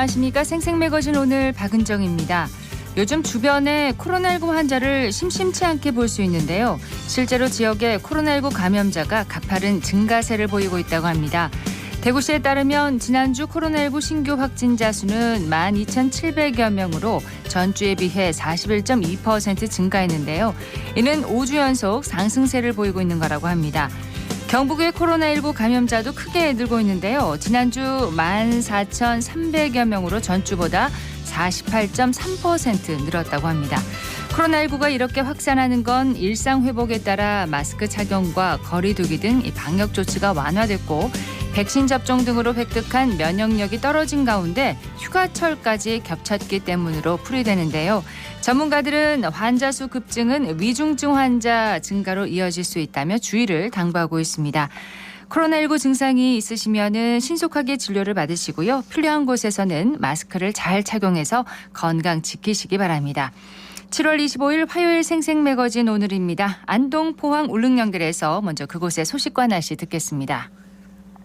안녕하십니까. 생생매거진 오늘 박은정입니다. 요즘 주변에 코로나19 환자를 심심치 않게 볼 수 있는데요. 실제로 지역에 코로나19 감염자가 가파른 증가세를 보이고 있다고 합니다. 대구시에 따르면 지난주 코로나19 신규 확진자 수는 12,700여 명으로 전주에 비해 41.2% 증가했는데요. 이는 5주 연속 상승세를 보이고 있는 거라고 합니다. 경북의 코로나19 감염자도 크게 늘고 있는데요. 지난주 14,300여 명으로 전주보다 48.3% 늘었다고 합니다. 코로나19가 이렇게 확산하는 건 일상 회복에 따라 마스크 착용과 거리 두기 등 방역 조치가 완화됐고 백신 접종 등으로 획득한 면역력이 떨어진 가운데 휴가철까지 겹쳤기 때문으로 풀이되는데요. 전문가들은 환자 수 급증은 위중증 환자 증가로 이어질 수 있다며 주의를 당부하고 있습니다. 코로나19 증상이 있으시면은 신속하게 진료를 받으시고요. 필요한 곳에서는 마스크를 잘 착용해서 건강 지키시기 바랍니다. 7월 25일 화요일 생생매거진 오늘입니다. 안동, 포항, 울릉 연결해서 먼저 그곳의 소식과 날씨 듣겠습니다.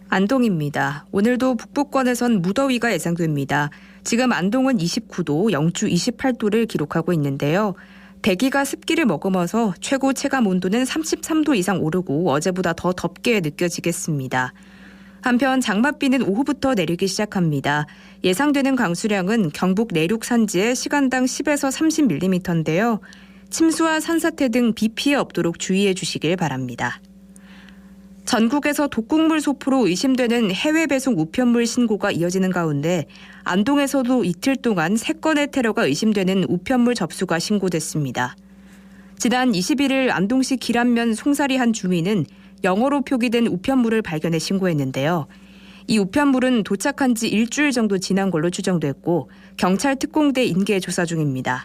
안동입니다. 오늘도 북부권에선 무더위가 예상됩니다. 지금 안동은 29도, 영주 28도를 기록하고 있는데요. 대기가 습기를 머금어서 최고 체감 온도는 33도 이상 오르고 어제보다 더 덥게 느껴지겠습니다. 한편 장맛비는 오후부터 내리기 시작합니다. 예상되는 강수량은 경북 내륙 산지에 시간당 10에서 30mm인데요. 침수와 산사태 등 비 피해 없도록 주의해 주시길 바랍니다. 전국에서 독극물 소포로 의심되는 해외 배송 우편물 신고가 이어지는 가운데 안동에서도 이틀 동안 3건의 테러가 의심되는 우편물 접수가 신고됐습니다. 지난 21일 안동시 기란면 송사리 한 주민은 영어로 표기된 우편물을 발견해 신고했는데요. 이 우편물은 도착한 지 일주일 정도 지난 걸로 추정됐고 경찰 특공대 인계 조사 중입니다.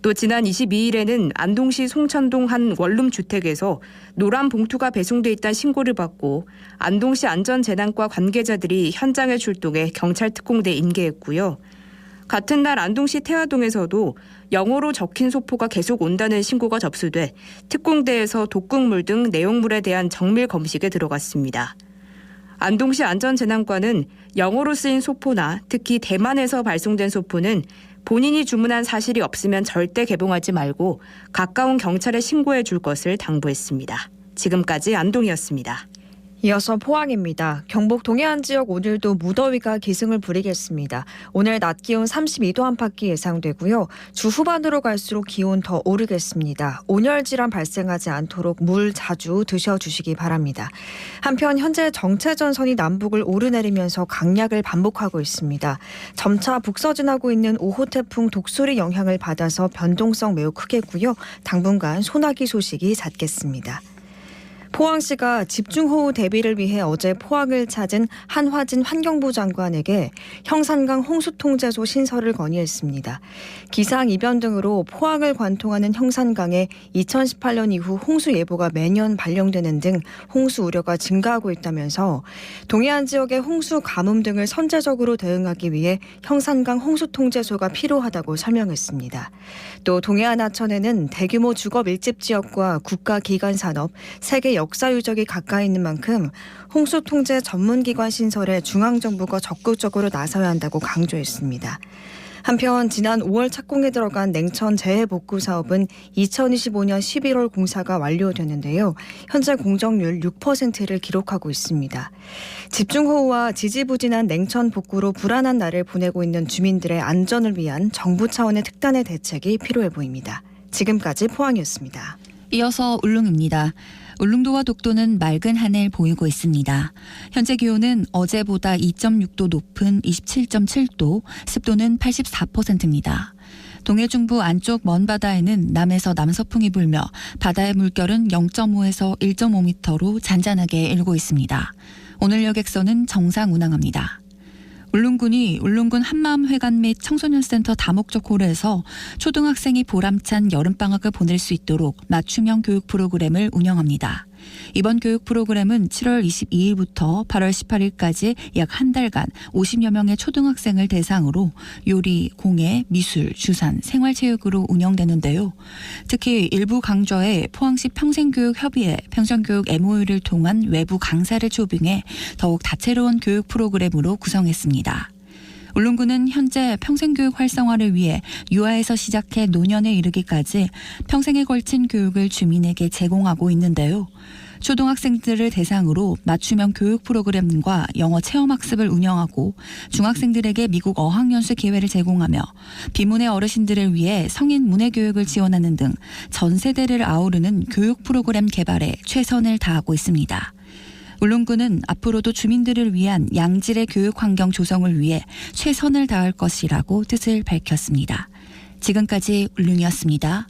또 지난 22일에는 안동시 송천동 한 원룸 주택에서 노란 봉투가 배송돼 있다는 신고를 받고 안동시 안전재난과 관계자들이 현장에 출동해 경찰 특공대 인계했고요. 같은 날 안동시 태화동에서도 영어로 적힌 소포가 계속 온다는 신고가 접수돼 특공대에서 독극물 등 내용물에 대한 정밀 검식에 들어갔습니다. 안동시 안전재난과는 영어로 쓰인 소포나 특히 대만에서 발송된 소포는 본인이 주문한 사실이 없으면 절대 개봉하지 말고 가까운 경찰에 신고해 줄 것을 당부했습니다. 지금까지 안동이었습니다. 이어서 포항입니다. 경북 동해안 지역 오늘도 무더위가 기승을 부리겠습니다. 오늘 낮 기온 32도 안팎이 예상되고요. 주 후반으로 갈수록 기온 더 오르겠습니다. 온열 질환 발생하지 않도록 물 자주 드셔주시기 바랍니다. 한편 현재 정체전선이 남북을 오르내리면서 강약을 반복하고 있습니다. 점차 북서진하고 있는 5호 태풍 독수리 영향을 받아서 변동성 매우 크겠고요. 당분간 소나기 소식이 잦겠습니다. 포항시가 집중호우 대비를 위해 어제 포항을 찾은 한화진 환경부 장관에게 형산강 홍수통제소 신설을 건의했습니다. 기상 이변 등으로 포항을 관통하는 형산강에 2018년 이후 홍수 예보가 매년 발령되는 등 홍수 우려가 증가하고 있다면서 동해안 지역의 홍수 가뭄 등을 선제적으로 대응하기 위해 형산강 홍수통제소가 필요하다고 설명했습니다. 또 동해안 하천에는 대규모 주거 밀집 지역과 국가기관산업, 세계 역사 유적이 가까이 있는 만큼 홍수 통제 전문기관 신설에 중앙정부가 적극적으로 나서야 한다고 강조했습니다. 한편 지난 5월 착공에 들어간 냉천 재해복구 사업은 2025년 11월 공사가 완료됐는데요. 현재 공정률 6%를 기록하고 있습니다. 집중호우와 지지부진한 냉천 복구로 불안한 날을 보내고 있는 주민들의 안전을 위한 정부 차원의 특단의 대책이 필요해 보입니다. 지금까지 포항이었습니다. 이어서 울릉입니다. 울릉도와 독도는 맑은 하늘 보이고 있습니다. 현재 기온은 어제보다 2.6도 높은 27.7도, 습도는 84%입니다. 동해중부 안쪽 먼바다에는 남에서 남서풍이 불며 바다의 물결은 0.5에서 1.5m로 잔잔하게 일고 있습니다. 오늘 여객선은 정상 운항합니다. 울릉군이 울릉군 한마음회관 및 청소년센터 다목적 홀에서 초등학생이 보람찬 여름방학을 보낼 수 있도록 맞춤형 교육 프로그램을 운영합니다. 이번 교육 프로그램은 7월 22일부터 8월 18일까지 약 한 달간 50여 명의 초등학생을 대상으로 요리, 공예, 미술, 주산, 생활체육으로 운영되는데요. 특히 일부 강좌에 포항시 평생교육협의회 평생교육 MOU를 통한 외부 강사를 초빙해 더욱 다채로운 교육 프로그램으로 구성했습니다. 울릉군은 현재 평생교육 활성화를 위해 유아에서 시작해 노년에 이르기까지 평생에 걸친 교육을 주민에게 제공하고 있는데요. 초등학생들을 대상으로 맞춤형 교육 프로그램과 영어 체험학습을 운영하고 중학생들에게 미국 어학연수 기회를 제공하며 비문의 어르신들을 위해 성인 문해교육을 지원하는 등 전 세대를 아우르는 교육 프로그램 개발에 최선을 다하고 있습니다. 울릉군은 앞으로도 주민들을 위한 양질의 교육 환경 조성을 위해 최선을 다할 것이라고 뜻을 밝혔습니다. 지금까지 울릉이었습니다.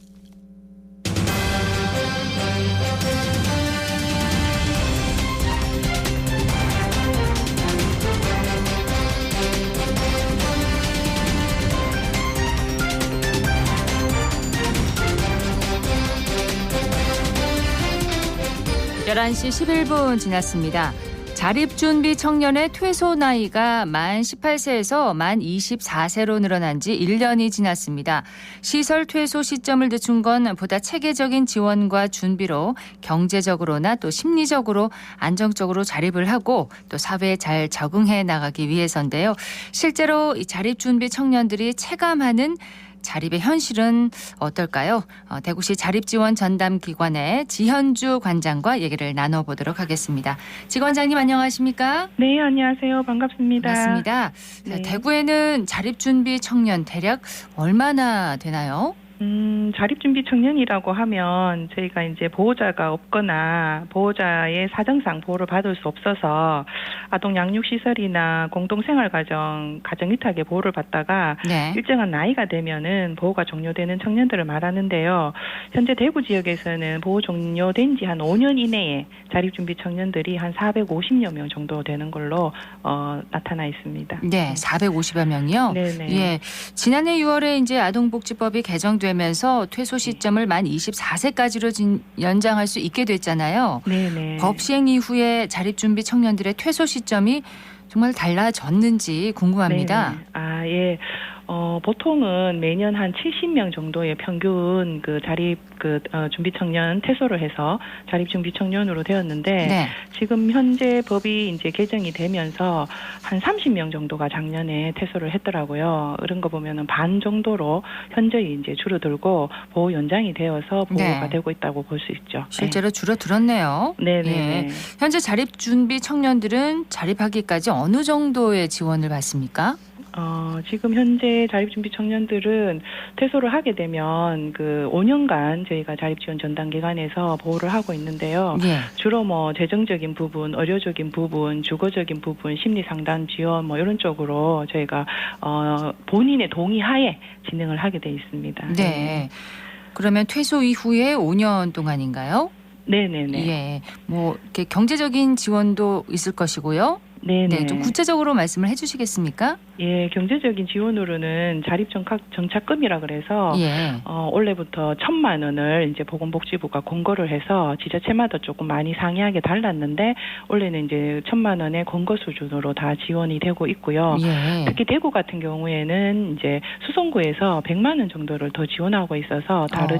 열한 시 11분 지났습니다. 자립준비 청년의 퇴소 나이가 만 18세에서 만 24세로 늘어난 지 1년이 지났습니다. 시설 퇴소 시점을 늦춘 건 보다 체계적인 지원과 준비로 경제적으로나 또 심리적으로 안정적으로 자립을 하고 또 사회에 잘 적응해 나가기 위해서인데요. 실제로 이 자립준비 청년들이 체감하는 자립의 현실은 어떨까요? 대구시 자립지원전담기관의 지현주 관장과 얘기를 나눠보도록 하겠습니다. 지 관장님 안녕하십니까? 네, 안녕하세요. 반갑습니다. 반갑습니다. 네. 대구에는 자립준비 청년 대략 얼마나 되나요? 자립준비 청년이라고 하면 저희가 이제 보호자가 없거나 보호자의 사정상 보호를 받을 수 없어서 아동 양육시설이나 공동생활가정, 가정위탁의 보호를 받다가 네. 일정한 나이가 되면은 보호가 종료되는 청년들을 말하는데요. 현재 대구 지역에서는 보호 종료된 지 한 5년 이내에 자립준비 청년들이 한 450여 명 정도 되는 걸로 나타나 있습니다. 네, 450여 명이요? 네네. 예. 지난해 6월에 이제 아동복지법이 개정되면서 퇴소 시점을 만 24세까지로 연장할 수 있게 됐잖아요. 네네. 법 시행 이후에 자립준비 청년들의 퇴소 시점이 정말 달라졌는지 궁금합니다. 네네. 아, 예. 보통은 매년 한 70명 정도의 평균 그 자립 준비 청년 퇴소를 해서 자립 준비 청년으로 되었는데 네. 지금 현재 법이 이제 개정이 되면서 한 30명 정도가 작년에 퇴소를 했더라고요. 이런 거 보면은 반 정도로 현저히 이제 줄어들고 보호 연장이 되어서 보호가 네. 되고 있다고 볼 수 있죠. 실제로 줄어들었네요. 네네. 예. 현재 자립 준비 청년들은 자립하기까지 어느 정도의 지원을 받습니까? 지금 현재 자립준비 청년들은 퇴소를 하게 되면 그 5년간 저희가 자립지원 전담기관에서 보호를 하고 있는데요. 예. 주로 뭐 재정적인 부분, 의료적인 부분, 주거적인 부분, 심리상담 지원 뭐 이런 쪽으로 저희가 본인의 동의하에 진행을 하게 돼 있습니다. 네. 그러면 퇴소 이후에 5년 동안인가요? 네네네. 예. 뭐 이렇게 경제적인 지원도 있을 것이고요. 네네. 네, 좀 구체적으로 말씀을 해주시겠습니까? 예, 경제적인 지원으로는 자립정착금이라 그래서 예. 올해부터 1,000만 원을 이제 보건복지부가 공고를 해서 지자체마다 조금 많이 상이하게 달랐는데 올해는 이제 1,000만 원의 공고 수준으로 다 지원이 되고 있고요. 예. 특히 대구 같은 경우에는 이제 수성구에서 100만 원 정도를 더 지원하고 있어서 다른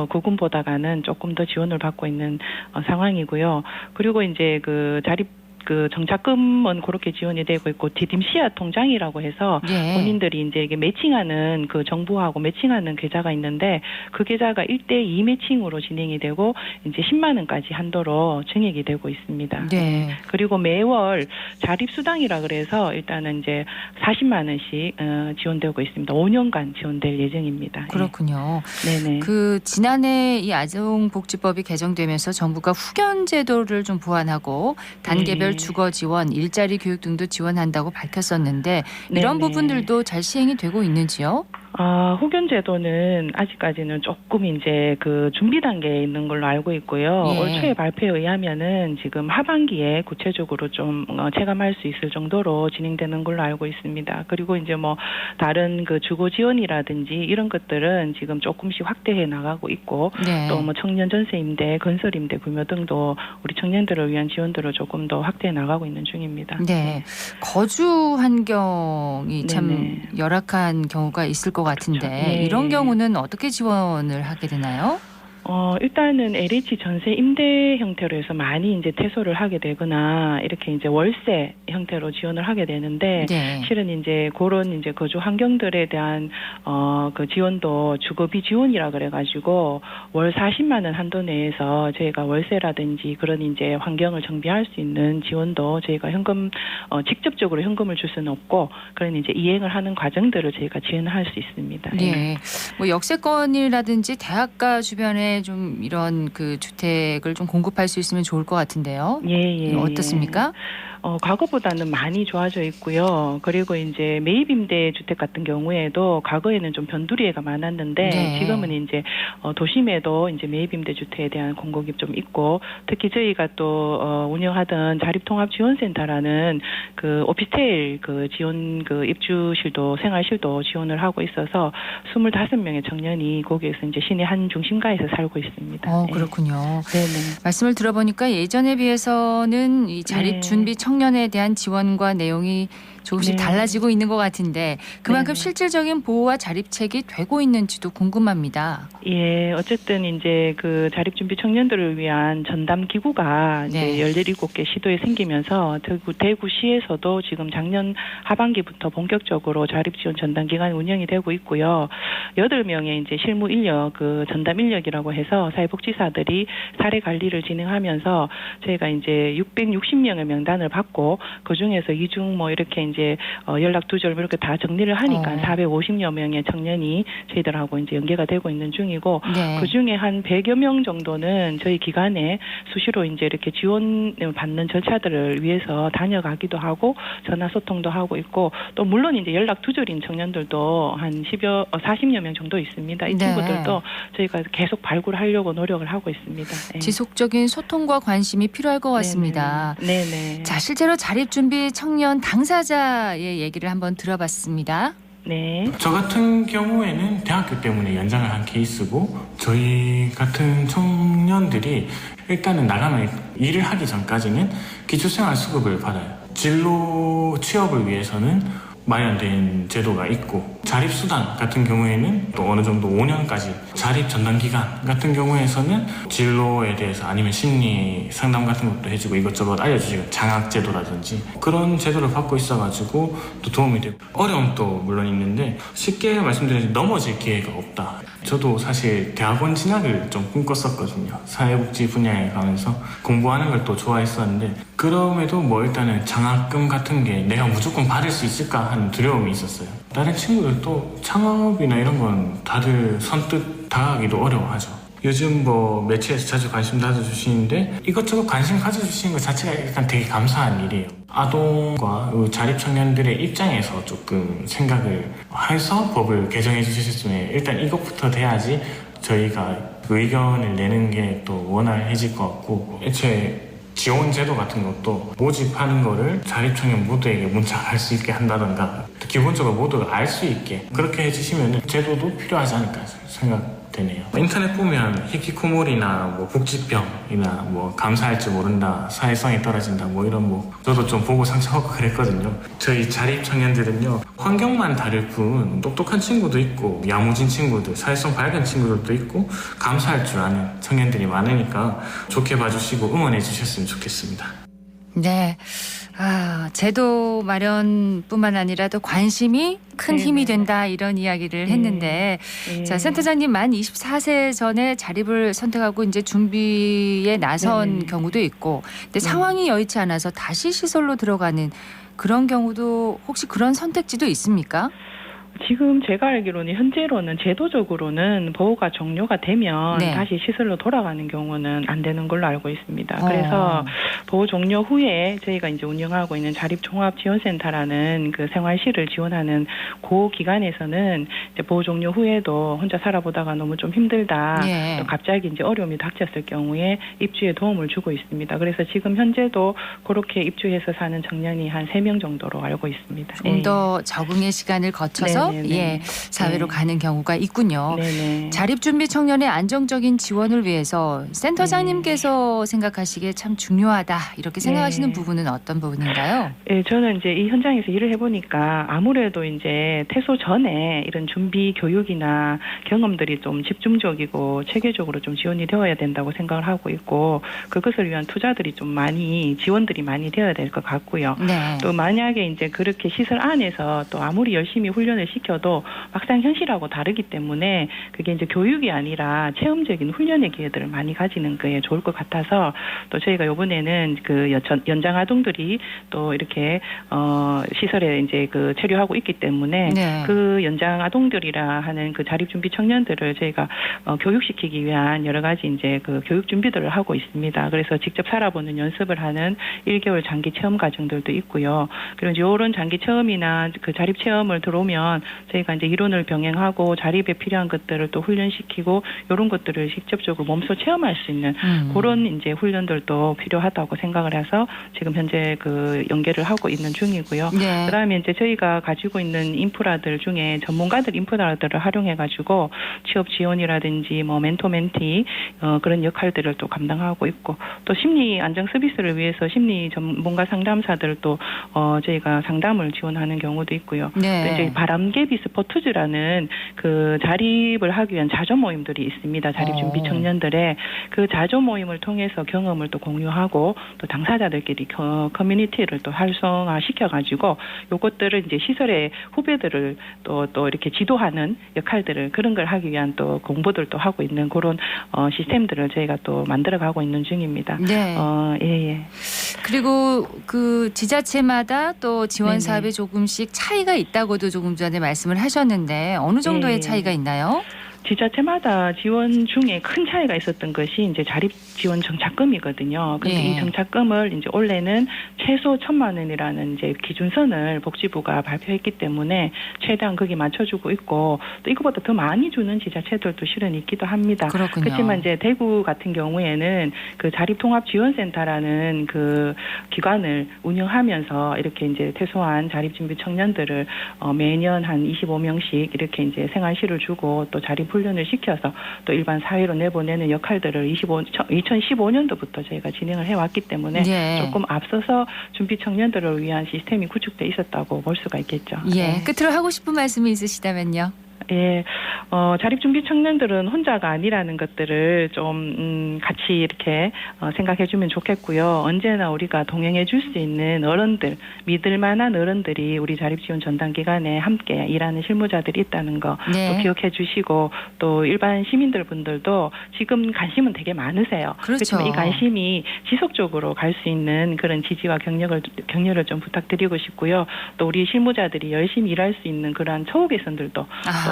구군보다가는 조금 더 지원을 받고 있는 상황이고요. 그리고 이제 정착금은 그렇게 지원이 되고 있고 디딤 씨앗 통장이라고 해서 예. 본인들이 이제 이게 매칭하는 그 정부하고 매칭하는 계좌가 있는데 그 계좌가 1대2 매칭으로 진행이 되고 이제 10만 원까지 한도로 증액이 되고 있습니다. 네. 그리고 매월 자립수당이라 그래서 일단은 이제 40만 원씩 지원되고 있습니다. 5년간 지원될 예정입니다. 그렇군요. 네네. 그 지난해 이 아동복지법이 개정되면서 정부가 후견 제도를 좀 보완하고 단계별 주거 지원, 일자리 교육 등도 지원한다고 밝혔었는데 이런 네네. 부분들도 잘 시행이 되고 있는지요? 후견 제도는 아직까지는 조금 이제 그 준비 단계에 있는 걸로 알고 있고요. 예. 올 초에 발표에 의하면은 지금 하반기에 구체적으로 좀 체감할 수 있을 정도로 진행되는 걸로 알고 있습니다. 그리고 이제 뭐 다른 그 주거 지원이라든지 이런 것들은 지금 조금씩 확대해 나가고 있고 네. 또 뭐 청년 전세 임대, 건설 임대 구매 등도 우리 청년들을 위한 지원들을 조금 더 확대해 나가고 있는 중입니다. 네. 거주 환경이 참 네네. 열악한 경우가 있을 것 같은데 그렇죠. 예, 이런 예. 경우는 어떻게 지원을 하게 되나요? 일단은 LH 전세 임대 형태로 해서 많이 이제 퇴소를 하게 되거나 이렇게 이제 월세 형태로 지원을 하게 되는데 네. 실은 이제 그런 이제 거주 환경들에 대한 그 지원도 주거비 지원이라 그래가지고 월 40만 원 한도 내에서 저희가 월세라든지 그런 이제 환경을 정비할 수 있는 지원도 저희가 현금 직접적으로 현금을 줄 수는 없고 그런 이제 이행을 하는 과정들을 저희가 지원을 할 수 있습니다. 네. 뭐 역세권이라든지 대학가 주변에 좀 이런 그 주택을 좀 공급할 수 있으면 좋을 것 같은데요. 예. 어떻습니까? 과거보다는 많이 좋아져 있고요. 그리고 이제 매입 임대 주택 같은 경우에도 과거에는 좀 변두리가 많았는데 네. 지금은 이제 도심에도 이제 매입 임대 주택에 대한 공급이 좀 있고 특히 저희가 또 운영하던 자립통합지원센터라는 그 오피스텔 그 지원 그 입주실도 생활실도 지원을 하고 있어서 25명의 청년이 거기에서 이제 시내 한 중심가에서 살고 있습니다. 그렇군요. 네네. 말씀을 들어보니까 예전에 비해서는 이 자립 네. 준비 청년에 대한 지원과 내용이 조금씩 네. 달라지고 있는 것 같은데 그만큼 네. 실질적인 보호와 자립책이 되고 있는지도 궁금합니다. 예, 어쨌든 이제 그 자립준비 청년들을 위한 전담 기구가 네. 이제 17개 시도에 생기면서 대구시에서도 지금 작년 하반기부터 본격적으로 자립지원 전담 기관이 운영이 되고 있고요. 8명의 이제 실무 인력, 그 전담 인력이라고 해서 사회복지사들이 사례 관리를 진행하면서 저희가 이제 660명의 명단을 받고 그 중에서 이중 뭐 이렇게 이제 연락 두절 이렇게 다 정리를 하니까 450여 명의 청년이 저희들하고 이제 연계가 되고 있는 중이고 네. 그 중에 한 100여 명 정도는 저희 기관에 수시로 이제 이렇게 지원을 받는 절차들을 위해서 다녀가기도 하고 전화 소통도 하고 있고 또 물론 이제 연락 두절인 청년들도 한 40여 명 정도 있습니다. 이 네. 친구들도 저희가 계속 발굴하려고 노력을 하고 있습니다. 네. 지속적인 소통과 관심이 필요할 것 같습니다. 네네. 자, 실제로 자립준비 청년 당사자의 얘기를 한번 들어봤습니다. 네. 저 같은 경우에는 대학교 때문에 연장을 한 케이스고 저희 같은 청년들이 일단은 나가면 일을 하기 전까지는 기초생활수급을 받아요. 진로 취업을 위해서는 마련된 제도가 있고 자립수당 같은 경우에는 또 어느 정도 5년까지 자립 전담기간 같은 경우에서는 진로에 대해서 아니면 심리 상담 같은 것도 해주고 이것저것 알려주시고 장학제도라든지 그런 제도를 받고 있어가지고 또 도움이 되고 어려움도 물론 있는데 쉽게 말씀드리면 넘어질 기회가 없다. 저도 사실 대학원 진학을 좀 꿈꿨었거든요. 사회복지 분야에 가면서 공부하는 걸 또 좋아했었는데 그럼에도 뭐 일단은 장학금 같은 게 내가 무조건 받을 수 있을까 하는 두려움이 있었어요. 다른 친구들도 창업이나 이런 건 다들 선뜻 다가가기도 어려워하죠. 요즘 뭐 매체에서 자주 관심 가져주시는데 이것저것 관심 가져주시는 것 자체가 일단 되게 감사한 일이에요. 아동과 자립 청년들의 입장에서 조금 생각을 해서 법을 개정해 주셨으면 일단 이것부터 돼야지 저희가 의견을 내는 게 또 원활해질 것 같고 애초에 지원 제도 같은 것도 모집하는 거를 자립청년 모두에게 문자할 수 있게 한다던가 기본적으로 모두가 알 수 있게 그렇게 해주시면 제도도 필요하지 않을까 생각되네요. 인터넷 보면 히키코모리나 뭐 복지병이나 뭐 감사할 줄 모른다, 사회성이 떨어진다 뭐 이런 뭐 저도 좀 보고 상처받고 그랬거든요. 저희 자립청년들은요 환경만 다를 뿐 똑똑한 친구도 있고 야무진 친구들, 사회성 밝은 친구들도 있고 감사할 줄 아는 청년들이 많으니까 좋게 봐주시고 응원해 주셨으면 좋겠습니다. 네. 제도 마련뿐만 아니라 또 관심이 큰 네네. 힘이 된다 이런 이야기를 했는데 네. 자, 센터장님 만 24세 전에 자립을 선택하고 이제 준비에 나선 네네. 경우도 있고 근데 상황이 여의치 않아서 다시 시설로 들어가는 그런 경우도 혹시 그런 선택지도 있습니까? 지금 제가 알기로는 현재로는 제도적으로는 보호가 종료가 되면 네. 다시 시설로 돌아가는 경우는 안 되는 걸로 알고 있습니다. 그래서 보호 종료 후에 저희가 이제 운영하고 있는 자립종합지원센터라는 그 생활실을 지원하는 그 기관에서는 이제 보호 종료 후에도 혼자 살아보다가 너무 좀 힘들다. 예. 또 갑자기 이제 어려움이 닥쳤을 경우에 입주에 도움을 주고 있습니다. 그래서 지금 현재도 그렇게 입주해서 사는 청년이 한 3명 정도로 알고 있습니다. 좀 더 적응의 시간을 거쳐서 통해서 네네네. 예, 사회로 네. 가는 경우가 있군요. 네네. 자립준비 청년의 안정적인 지원을 위해서 센터장님께서 생각하시기에 참 중요하다 이렇게 생각하시는 네. 부분은 어떤 부분인가요? 예, 저는 이제 이 현장에서 일을 해보니까 아무래도 이제 퇴소 전에 이런 준비 교육이나 경험들이 좀 집중적이고 체계적으로 좀 지원이 되어야 된다고 생각을 하고 있고 그것을 위한 투자들이 좀 많이 지원들이 많이 되어야 될 것 같고요. 네. 또 만약에 이제 그렇게 시설 안에서 또 아무리 열심히 훈련을 시켜도 막상 현실하고 다르기 때문에 그게 이제 교육이 아니라 체험적인 훈련의 기회들을 많이 가지는 게 좋을 것 같아서 또 저희가 이번에는 그 연장 아동들이 또 이렇게 시설에 이제 그 체류하고 있기 때문에 네. 그 연장 아동들이라 하는 그 자립 준비 청년들을 저희가 교육시키기 위한 여러 가지 이제 그 교육 준비들을 하고 있습니다. 그래서 직접 살아보는 연습을 하는 1개월 장기 체험 과정들도 있고요. 그리고 이제 이런 장기 체험이나 그 자립 체험을 들어오면 저희가 이제 이론을 병행하고 자립에 필요한 것들을 또 훈련시키고 이런 것들을 직접적으로 몸소 체험할 수 있는 그런 이제 훈련들도 필요하다고 생각을 해서 지금 현재 그 연계를 하고 있는 중이고요. 네. 그다음에 이제 저희가 가지고 있는 인프라들 중에 전문가들 인프라들을 활용해가지고 취업 지원이라든지 뭐 멘토 멘티 그런 역할들을 또 감당하고 있고 또 심리 안정 서비스를 위해서 심리 전문가 상담사들도 저희가 상담을 지원하는 경우도 있고요. 네. 또 이제 바람개비 스포츠즈라는 그 자립을 하기 위한 자조 모임들이 있습니다. 자립 준비 청년들의 그 자조 모임을 통해서 경험을 또 공유하고 또 당사자들끼리 커뮤니티를 또 활성화 시켜가지고 요것들을 이제 시설의 후배들을 또 이렇게 지도하는 역할들을 그런 걸 하기 위한 또 공부들도 하고 있는 그런 시스템들을 저희가 또 만들어가고 있는 중입니다. 네. 예. 그리고 그 지자체마다 또 지원 네네. 사업에 조금씩 차이가 있다고도 조금 전에 말씀을 하셨는데 어느 정도의 네. 차이가 있나요? 지자체마다 지원 중에 큰 차이가 있었던 것이 이제 자립 지원 정착금이거든요. 그런데 예. 이 정착금을 이제 올해는 최소 1,000만 원이라는 이제 기준선을 복지부가 발표했기 때문에 최대한 거기에 맞춰주고 있고 또 이거보다 더 많이 주는 지자체들도 실은 있기도 합니다. 그렇군요. 그렇지만 이제 대구 같은 경우에는 그 자립통합지원센터라는 그 기관을 운영하면서 이렇게 이제 퇴소한 자립준비 청년들을 매년 한 25명씩 이렇게 이제 생활실을 주고 또 자립 훈련을 시켜서 또 일반 사회로 내보내는 역할들을 2015년도부터 저희가 진행을 해왔기 때문에 예. 조금 앞서서 준비 청년들을 위한 시스템이 구축돼 있었다고 볼 수가 있겠죠. 예. 네. 끝으로 하고 싶은 말씀이 있으시다면요. 예, 자립준비 청년들은 혼자가 아니라는 것들을 좀 같이 이렇게 생각해주면 좋겠고요. 언제나 우리가 동행해줄 수 있는 어른들, 믿을 만한 어른들이 우리 자립지원 전담기관에 함께 일하는 실무자들이 있다는 거 네. 또 기억해주시고 또 일반 시민들 분들도 지금 관심은 되게 많으세요. 그렇죠. 그렇지만 이 관심이 지속적으로 갈 수 있는 그런 지지와 격려를 좀 부탁드리고 싶고요. 또 우리 실무자들이 열심히 일할 수 있는 그러한 처우 개선들도 또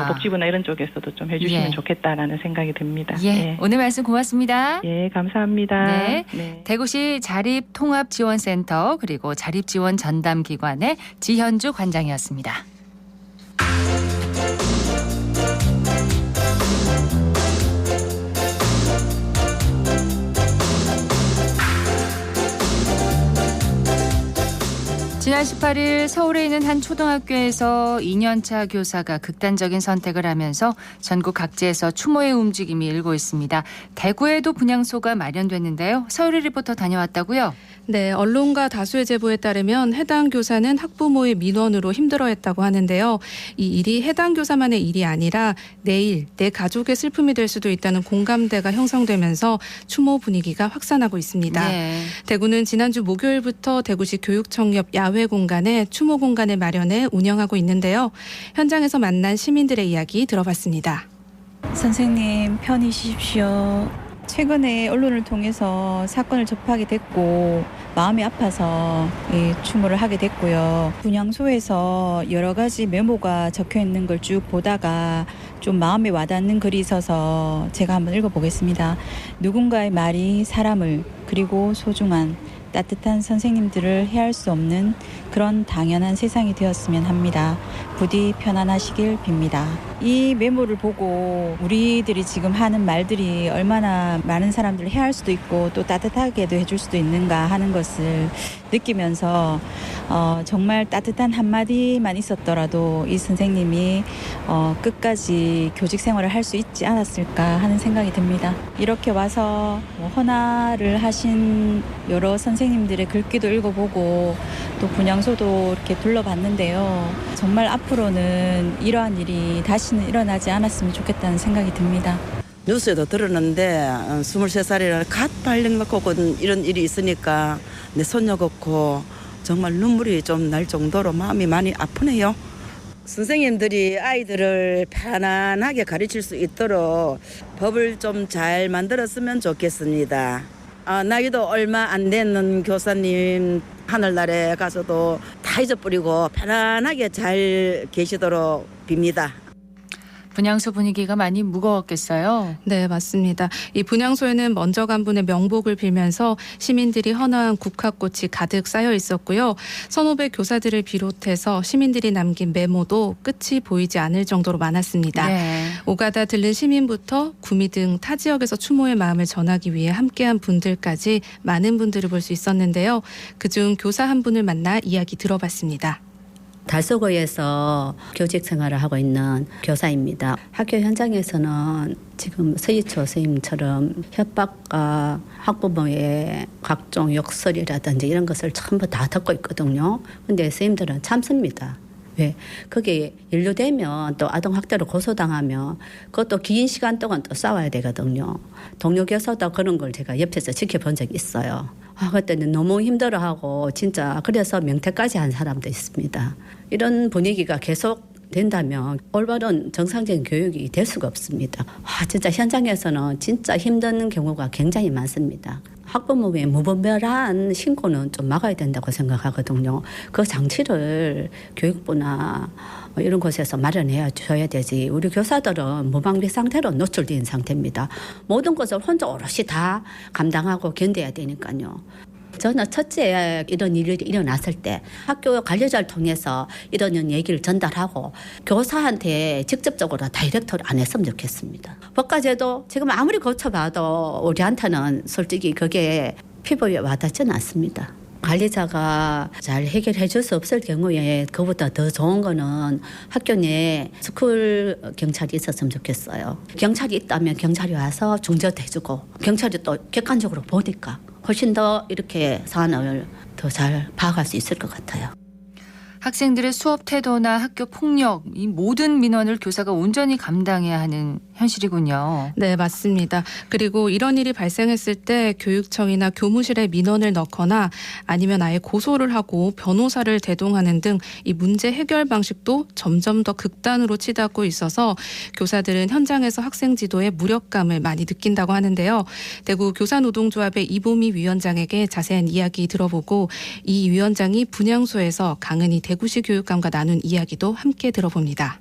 복지부나 이런 쪽에서도 좀 해주시면 예. 좋겠다라는 생각이 듭니다. 예. 오늘 말씀 고맙습니다. 예, 감사합니다. 네. 네. 대구시 자립통합지원센터 그리고 자립지원 전담기관의 지현주 관장이었습니다. 지난 18일 서울에 있는 한 초등학교에서 2년차 교사가 극단적인 선택을 하면서 전국 각지에서 추모의 움직임이 일고 있습니다. 대구에도 분향소가 마련됐는데요. 서울의 리포터 다녀왔다고요? 네, 언론과 다수의 제보에 따르면 해당 교사는 학부모의 민원으로 힘들어했다고 하는데요. 이 일이 해당 교사만의 일이 아니라 내일 내 가족의 슬픔이 될 수도 있다는 공감대가 형성되면서 추모 분위기가 확산하고 있습니다. 네. 대구는 지난주 목요일부터 대구시 교육청 옆 야외 공간에 추모 공간을 마련해 운영하고 있는데요. 현장에서 만난 시민들의 이야기 들어봤습니다. 선생님 편히 쉬십시오. 최근에 언론을 통해서 사건을 접하게 됐고 마음이 아파서 추모를 하게 됐고요. 분향소에서 여러 가지 메모가 적혀 있는 걸 쭉 보다가 좀 마음에 와닿는 글이 있어서 제가 한번 읽어보겠습니다. 누군가의 말이 사람을 그리고 소중한 따뜻한 선생님들을 해할 수 없는 그런 당연한 세상이 되었으면 합니다. 부디 편안하시길 빕니다. 이 메모를 보고 우리들이 지금 하는 말들이 얼마나 많은 사람들을 해할 수도 있고 또 따뜻하게도 해줄 수도 있는가 하는 것을 느끼면서 정말 따뜻한 한마디만 있었더라도 이 선생님이 끝까지 교직 생활을 할 수 있지 않았을까 하는 생각이 듭니다. 이렇게 와서 헌화를 하신 여러 선생님들의 글귀도 읽어보고 또 분향소도 이렇게 둘러봤는데요. 정말 앞으로는 이러한 일이 다시는 일어나지 않았으면 좋겠다는 생각이 듭니다. 뉴스에도 들었는데 23살이라 갓 발령 놓고 이런 일이 있으니까 내 손녀 겪고 정말 눈물이 좀 날 정도로 마음이 많이 아프네요. 선생님들이 아이들을 편안하게 가르칠 수 있도록 법을 좀 잘 만들었으면 좋겠습니다. 나이도 얼마 안 되는 교사님 하늘나라에 가서도 다 잊어버리고 편안하게 잘 계시도록 빕니다. 분향소 분위기가 많이 무거웠겠어요. 네, 맞습니다. 이 분향소에는 먼저 간 분의 명복을 빌면서 시민들이 헌화한 국화꽃이 가득 쌓여 있었고요. 1,500 교사들을 비롯해서 시민들이 남긴 메모도 끝이 보이지 않을 정도로 많았습니다. 네. 오가다 들른 시민부터 구미 등 타 지역에서 추모의 마음을 전하기 위해 함께한 분들까지 많은 분들을 볼 수 있었는데요. 그중 교사 한 분을 만나 이야기 들어봤습니다. 달서구에서 교직 생활을 하고 있는 교사입니다. 학교 현장에서는 지금 서희초 선생님처럼 협박과 학부모의 각종 욕설이라든지 이런 것을 전부 다 듣고 있거든요. 근데 선생님들은 참습니다. 왜? 그게 연루되면 또 아동학대로 고소당하면 그것도 긴 시간 동안 또 싸워야 되거든요. 동료 교사도 그런 걸 제가 옆에서 지켜본 적이 있어요. 그때는 너무 힘들어하고 진짜 그래서 명퇴까지 한 사람도 있습니다. 이런 분위기가 계속 된다면 올바른 정상적인 교육이 될 수가 없습니다. 진짜 현장에서는 진짜 힘든 경우가 굉장히 많습니다. 학부모의 무분별한 신고는 좀 막아야 된다고 생각하거든요. 그 장치를 교육부나 이런 곳에서 마련해 줘야 되지. 우리 교사들은 무방비 상태로 노출된 상태입니다. 모든 것을 혼자 오롯이 다 감당하고 견뎌야 되니까요. 저는 첫째 이런 일이 일어났을 때 학교 관리자를 통해서 이런 얘기를 전달하고 교사한테 직접적으로 다이렉트를 안 했으면 좋겠습니다. 법과제도 지금 아무리 고쳐봐도 우리한테는 솔직히 그게 피부에 와닿지는 않습니다. 관리자가 잘 해결해 줄 수 없을 경우에 그보다 더 좋은 거는 학교 내에 스쿨 경찰이 있었으면 좋겠어요. 경찰이 있다면 경찰이 와서 중재해주고 경찰이 또 객관적으로 보니까 훨씬 더 이렇게 사안을 더 잘 파악할 수 있을 것 같아요. 학생들의 수업 태도나 학교 폭력, 이 모든 민원을 교사가 온전히 감당해야 하는 현실이군요. 네, 맞습니다. 그리고 이런 일이 발생했을 때 교육청이나 교무실에 민원을 넣거나 아니면 아예 고소를 하고 변호사를 대동하는 등 이 문제 해결 방식도 점점 더 극단으로 치닫고 있어서 교사들은 현장에서 학생 지도에 무력감을 많이 느낀다고 하는데요. 대구 교사노동조합의 이보미 위원장에게 자세한 이야기 들어보고 이 위원장이 분향소에서 강은희 대구시 교육감과 나눈 이야기도 함께 들어봅니다.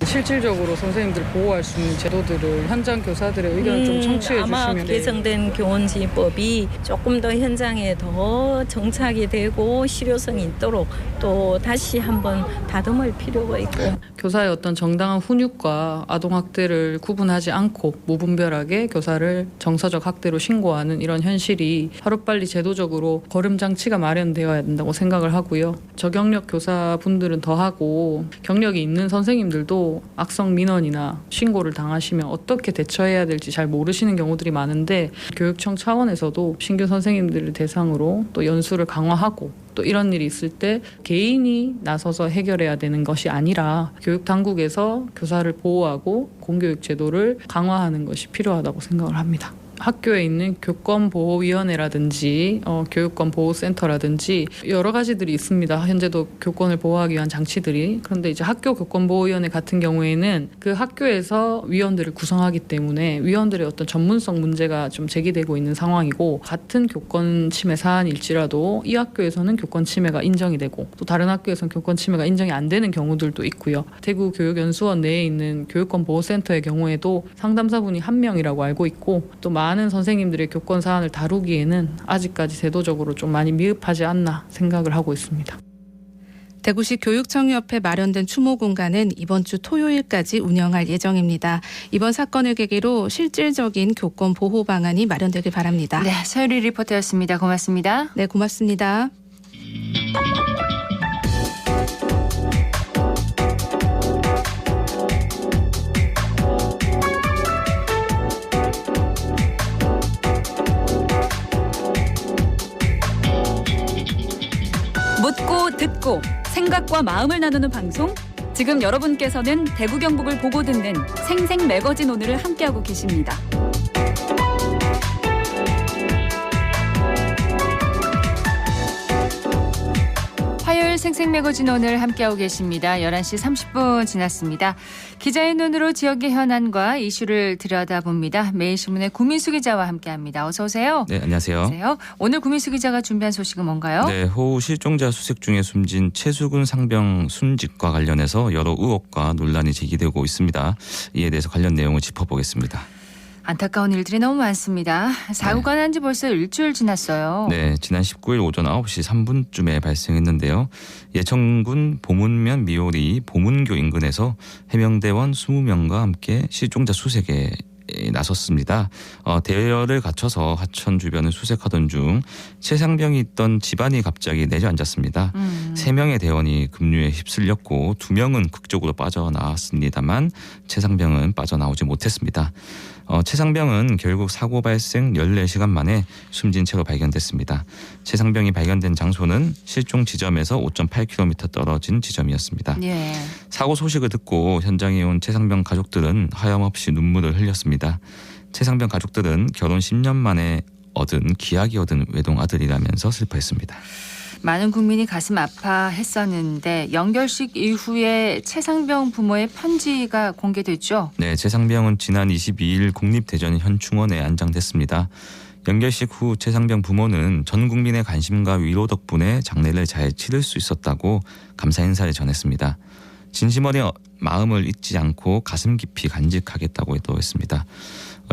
실질적으로 선생님들을 보호할 수 있는 제도들을 현장 교사들의 의견을 좀 청취해 아마 주시면 개정된 교원지법이 조금 더 현장에 더 정착이 되고 실효성이 있도록 또 다시 한번 다듬을 필요가 있고 교사의 어떤 정당한 훈육과 아동학대를 구분하지 않고 무분별하게 교사를 정서적 학대로 신고하는 이런 현실이 하루빨리 제도적으로 거름장치가 마련되어야 된다고 생각을 하고요. 저경력 교사분들은 더하고 경력이 있는 선생님들도 악성 민원이나 신고를 당하시면 어떻게 대처해야 될지 잘 모르시는 경우들이 많은데 교육청 차원에서도 신규 선생님들을 대상으로 또 연수를 강화하고 또 이런 일이 있을 때 개인이 나서서 해결해야 되는 것이 아니라 교육당국에서 교사를 보호하고 공교육 제도를 강화하는 것이 필요하다고 생각을 합니다. 학교에 있는 교권보호위원회라든지 교육권보호센터라든지 여러 가지들이 있습니다. 현재도 교권을 보호하기 위한 장치들이. 그런데 이제 학교 교권보호위원회 같은 경우에는 그 학교에서 위원들을 구성하기 때문에 위원들의 어떤 전문성 문제가 좀 제기되고 있는 상황이고 같은 교권 침해 사안일지라도 이 학교에서는 교권 침해가 인정이 되고 또 다른 학교에서는 교권 침해가 인정이 안 되는 경우들도 있고요. 대구 교육연수원 내에 있는 교육권보호센터의 경우에도 상담사분이 1명이라고 알고 있고 또 많은 선생님들의 교권 사안을 다루기에는 아직까지 제도적으로 좀 많이 미흡하지 않나 생각을 하고 있습니다. 대구시 교육청 옆에 마련된 추모 공간은 이번 주 토요일까지 운영할 예정입니다. 이번 사건을 계기로 실질적인 교권 보호 방안이 마련되길 바랍니다. 네, 서유리 리포터였습니다. 고맙습니다. 네, 고맙습니다. 묻고 듣고 생각과 마음을 나누는 방송. 지금 여러분께서는 대구 경북을 보고 듣는 생생 매거진 오늘을 함께하고 계십니다. 화요일 생생매거진 오늘 함께하고 계십니다. 11시 30분 지났습니다. 기자의 눈으로 지역의 현안과 이슈를 들여다봅니다. 매일신문의 구민수 기자와 함께합니다. 어서 오세요. 네, 안녕하세요. 안녕하세요. 오늘 구민수 기자가 준비한 소식은 뭔가요? 네, 호우 실종자 수색 중에 숨진 최수근 상병 순직과 관련해서 여러 의혹과 논란이 제기되고 있습니다. 이에 대해서 관련 내용을 짚어보겠습니다. 안타까운 일들이 너무 많습니다. 사고가 난 지 벌써 일주일 지났어요. 네, 지난 19일 오전 9시 3분쯤에 발생했는데요. 예천군 보문면 미오리 보문교 인근에서 해병대원 20명과 함께 실종자 수색에 나섰습니다. 대열을 갖춰서 하천 주변을 수색하던 중 최상병이 있던 집안이 갑자기 내려앉았습니다. 3명의 대원이 급류에 휩쓸렸고 2명은 극적으로 빠져나왔습니다만 최상병은 빠져나오지 못했습니다. 최상병은 결국 사고 발생 14시간 만에 숨진 채로 발견됐습니다. 최상병이 발견된 장소는 실종 지점에서 5.8km 떨어진 지점이었습니다. 예. 사고 소식을 듣고 현장에 온 최상병 가족들은 하염없이 눈물을 흘렸습니다. 최상병 가족들은 결혼 10년 만에 기약이 얻은 외동 아들이라면서 슬퍼했습니다. 많은 국민이 가슴 아파했었는데 연결식 이후에 최상병 부모의 편지가 공개됐죠? 네, 최상병은 지난 22일 국립대전 현충원에 안장됐습니다. 연결식 후 최상병 부모는 전 국민의 관심과 위로 덕분에 장례를 잘 치를 수 있었다고 감사 인사를 전했습니다. 진심 어린 마음을 잊지 않고 가슴 깊이 간직하겠다고 했습니다.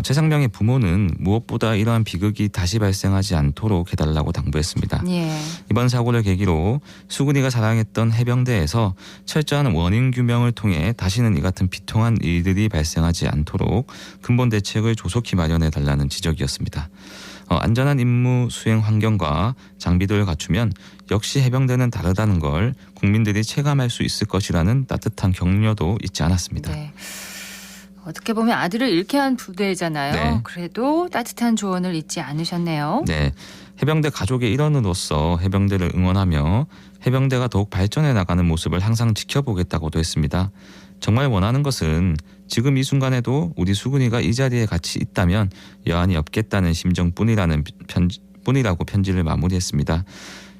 최상병의 부모는 무엇보다 이러한 비극이 다시 발생하지 않도록 해달라고 당부했습니다. 예. 이번 사고를 계기로 수근이가 사랑했던 해병대에서 철저한 원인 규명을 통해 다시는 이 같은 비통한 일들이 발생하지 않도록 근본 대책을 조속히 마련해달라는 지적이었습니다. 안전한 임무 수행 환경과 장비들을 갖추면 역시 해병대는 다르다는 걸 국민들이 체감할 수 있을 것이라는 따뜻한 격려도 잊지 않았습니다. 네. 어떻게 보면 아들을 잃게 한 부대잖아요. 네. 그래도 따뜻한 조언을 잊지 않으셨네요. 네, 해병대 가족의 일원으로서 해병대를 응원하며 해병대가 더욱 발전해 나가는 모습을 항상 지켜보겠다고도 했습니다. 정말 원하는 것은 지금 이 순간에도 우리 수근이가 이 자리에 같이 있다면 여한이 없겠다는 심정뿐이라고 편지를 마무리했습니다.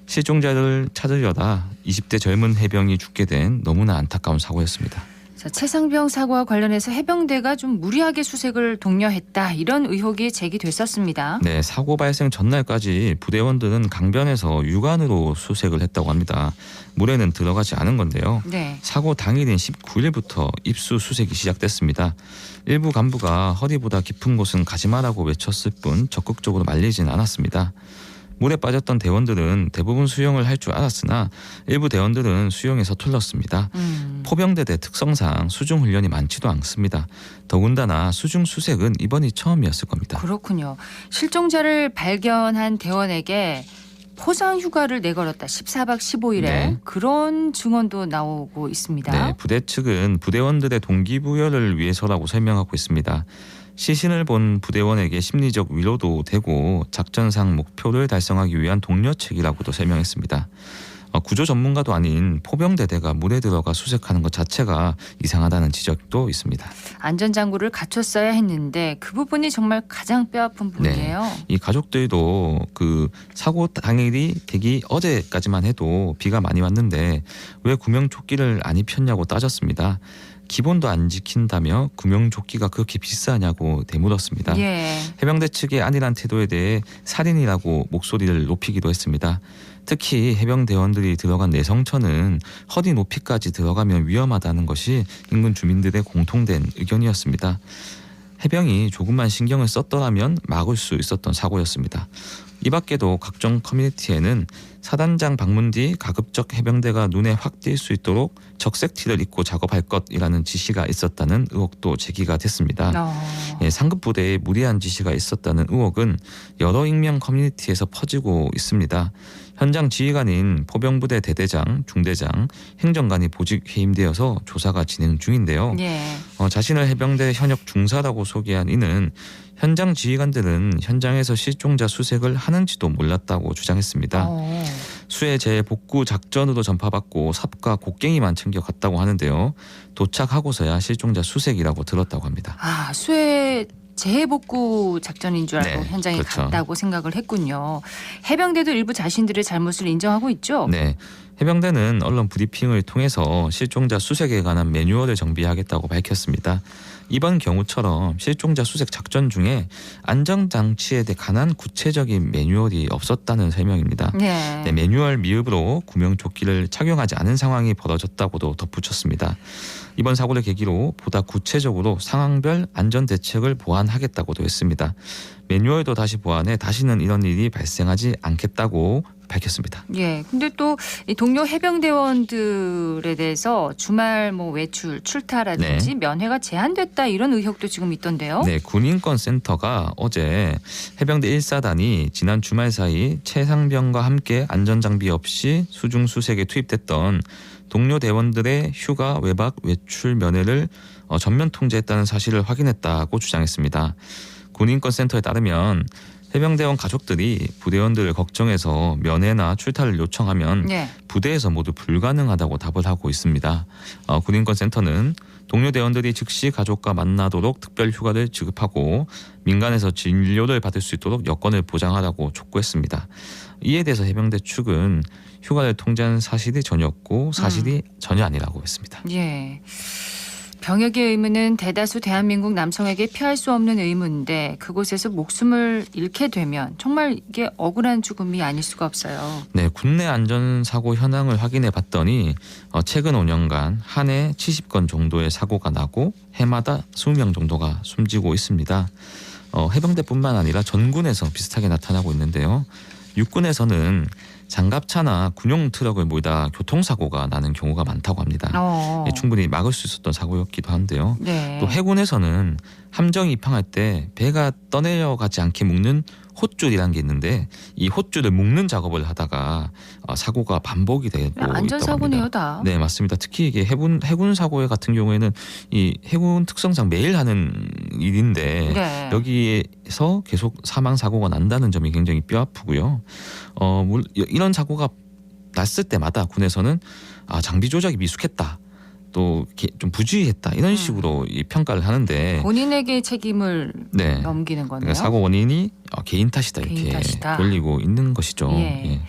실종자를 찾으려다 20대 젊은 해병이 죽게 된 너무나 안타까운 사고였습니다. 자, 최상병 사고와 관련해서 해병대가 좀 무리하게 수색을 독려했다. 이런 의혹이 제기됐었습니다. 네, 사고 발생 전날까지 부대원들은 강변에서 육안으로 수색을 했다고 합니다. 물에는 들어가지 않은 건데요. 네. 사고 당일인 19일부터 입수 수색이 시작됐습니다. 일부 간부가 허리보다 깊은 곳은 가지 마라고 외쳤을 뿐 적극적으로 말리진 않았습니다. 물에 빠졌던 대원들은 대부분 수영을 할 줄 알았으나 일부 대원들은 수영에 서툴렀습니다. 포병대대 특성상 수중 훈련이 많지도 않습니다. 더군다나 수중 수색은 이번이 처음이었을 겁니다. 그렇군요. 실종자를 발견한 대원에게 포상 휴가를 내걸었다. 14박 15일에 네. 그런 증언도 나오고 있습니다. 네, 부대 측은 부대원들의 동기부여를 위해서라고 설명하고 있습니다. 시신을 본 부대원에게 심리적 위로도 되고 작전상 목표를 달성하기 위한 독려책이라고도 설명했습니다. 구조 전문가도 아닌 포병대대가 물에 들어가 수색하는 것 자체가 이상하다는 지적도 있습니다. 안전장구를 갖췄어야 했는데 그 부분이 정말 가장 뼈아픈 부분이에요. 네, 이 가족들도 그 사고 당일이 되기 어제까지만 해도 비가 많이 왔는데 왜 구명조끼를 안 입혔냐고 따졌습니다. 기본도 안 지킨다며 구명조끼가 그렇게 비싸냐고 되물었습니다. 예. 해병대 측의 안일한 태도에 대해 살인이라고 목소리를 높이기도 했습니다. 특히 해병대원들이 들어간 내성천은 허리 높이까지 들어가면 위험하다는 것이 인근 주민들의 공통된 의견이었습니다. 해병이 조금만 신경을 썼더라면 막을 수 있었던 사고였습니다. 이 밖에도 각종 커뮤니티에는 사단장 방문 뒤 가급적 해병대가 눈에 확 띌 수 있도록 적색티를 입고 작업할 것이라는 지시가 있었다는 의혹도 제기가 됐습니다. 예, 상급 부대에 무리한 지시가 있었다는 의혹은 여러 익명 커뮤니티에서 퍼지고 있습니다. 현장 지휘관인 포병부대 대대장, 중대장, 행정관이 보직 해임되어서 조사가 진행 중인데요. 자신을 해병대 현역 중사라고 소개한 이는 현장 지휘관들은 현장에서 실종자 수색을 하는지도 몰랐다고 주장했습니다. 수해 재복구 작전으로 전파받고 삽과 곡괭이만 챙겨갔다고 하는데요. 도착하고서야 실종자 수색이라고 들었다고 합니다. 수해 재해복구 작전인 줄 알고 현장에 갔다고 생각을 했군요. 해병대도 일부 자신들의 잘못을 인정하고 있죠? 네. 해병대는 언론 브리핑을 통해서 실종자 수색에 관한 매뉴얼을 정비하겠다고 밝혔습니다. 이번 경우처럼 실종자 수색 작전 중에 안전장치에 관한 구체적인 매뉴얼이 없었다는 설명입니다. 네, 매뉴얼 미흡으로 구명조끼를 착용하지 않은 상황이 벌어졌다고도 덧붙였습니다. 이번 사고를 계기로 보다 구체적으로 상황별 안전대책을 보완하겠다고도 했습니다. 매뉴얼도 다시 보완해 다시는 이런 일이 발생하지 않겠다고 밝혔습니다. 예. 근데 또 이 동료 해병대원들에 대해서 주말 외출, 출타라든지 면회가 제한됐다 이런 의혹도 지금 있던데요. 네, 군인권센터가 어제 해병대 1사단이 지난 주말 사이 최상병과 함께 안전장비 없이 수중수색에 투입됐던 동료 대원들의 휴가, 외박, 외출 면회를 전면 통제했다는 사실을 확인했다고 주장했습니다. 군인권센터에 따르면 해병대원 가족들이 부대원들을 걱정해서 면회나 출타를 요청하면 부대에서 모두 불가능하다고 답을 하고 있습니다. 군인권센터는 동료 대원들이 즉시 가족과 만나도록 특별 휴가를 지급하고 민간에서 진료를 받을 수 있도록 여건을 보장하라고 촉구했습니다. 이에 대해서 해병대 측은 휴가를 통제한 사실이 전혀 없고 사실이 전혀 아니라고 했습니다. 예. 병역의 의무는 대다수 대한민국 남성에게 피할 수 없는 의무인데 그곳에서 목숨을 잃게 되면 정말 이게 억울한 죽음이 아닐 수가 없어요. 네, 국내 안전사고 현황을 확인해 봤더니 최근 5년간 한 해 70건 정도의 사고가 나고 해마다 20명 정도가 숨지고 있습니다. 해병대뿐만 아니라 전군에서 비슷하게 나타나고 있는데요. 육군에서는 장갑차나 군용 트럭을 몰다 교통사고가 나는 경우가 많다고 합니다. 충분히 막을 수 있었던 사고였기도 한데요. 또 해군에서는 함정이 입항할 때 배가 떠내려가지 않게 묶는 헛줄이라는 게 있는데 이 헛줄을 묶는 작업을 하다가 사고가 반복이 되고 있다고 합니다. 안전사고네요, 다. 네, 맞습니다. 특히 이게 해군 사고 같은 경우에는 이 해군 특성상 매일 하는 일인데 여기에서 계속 사망 사고가 난다는 점이 굉장히 뼈 아프고요. 이런 사고가 났을 때마다 군에서는 장비 조작이 미숙했다. 또 좀 부주의했다 이런 식으로 이 평가를 하는데 본인에게 책임을 넘기는 거네요. 그러니까 사고 원인이 개인 탓이다 이렇게 돌리고 있는 것이죠. 예.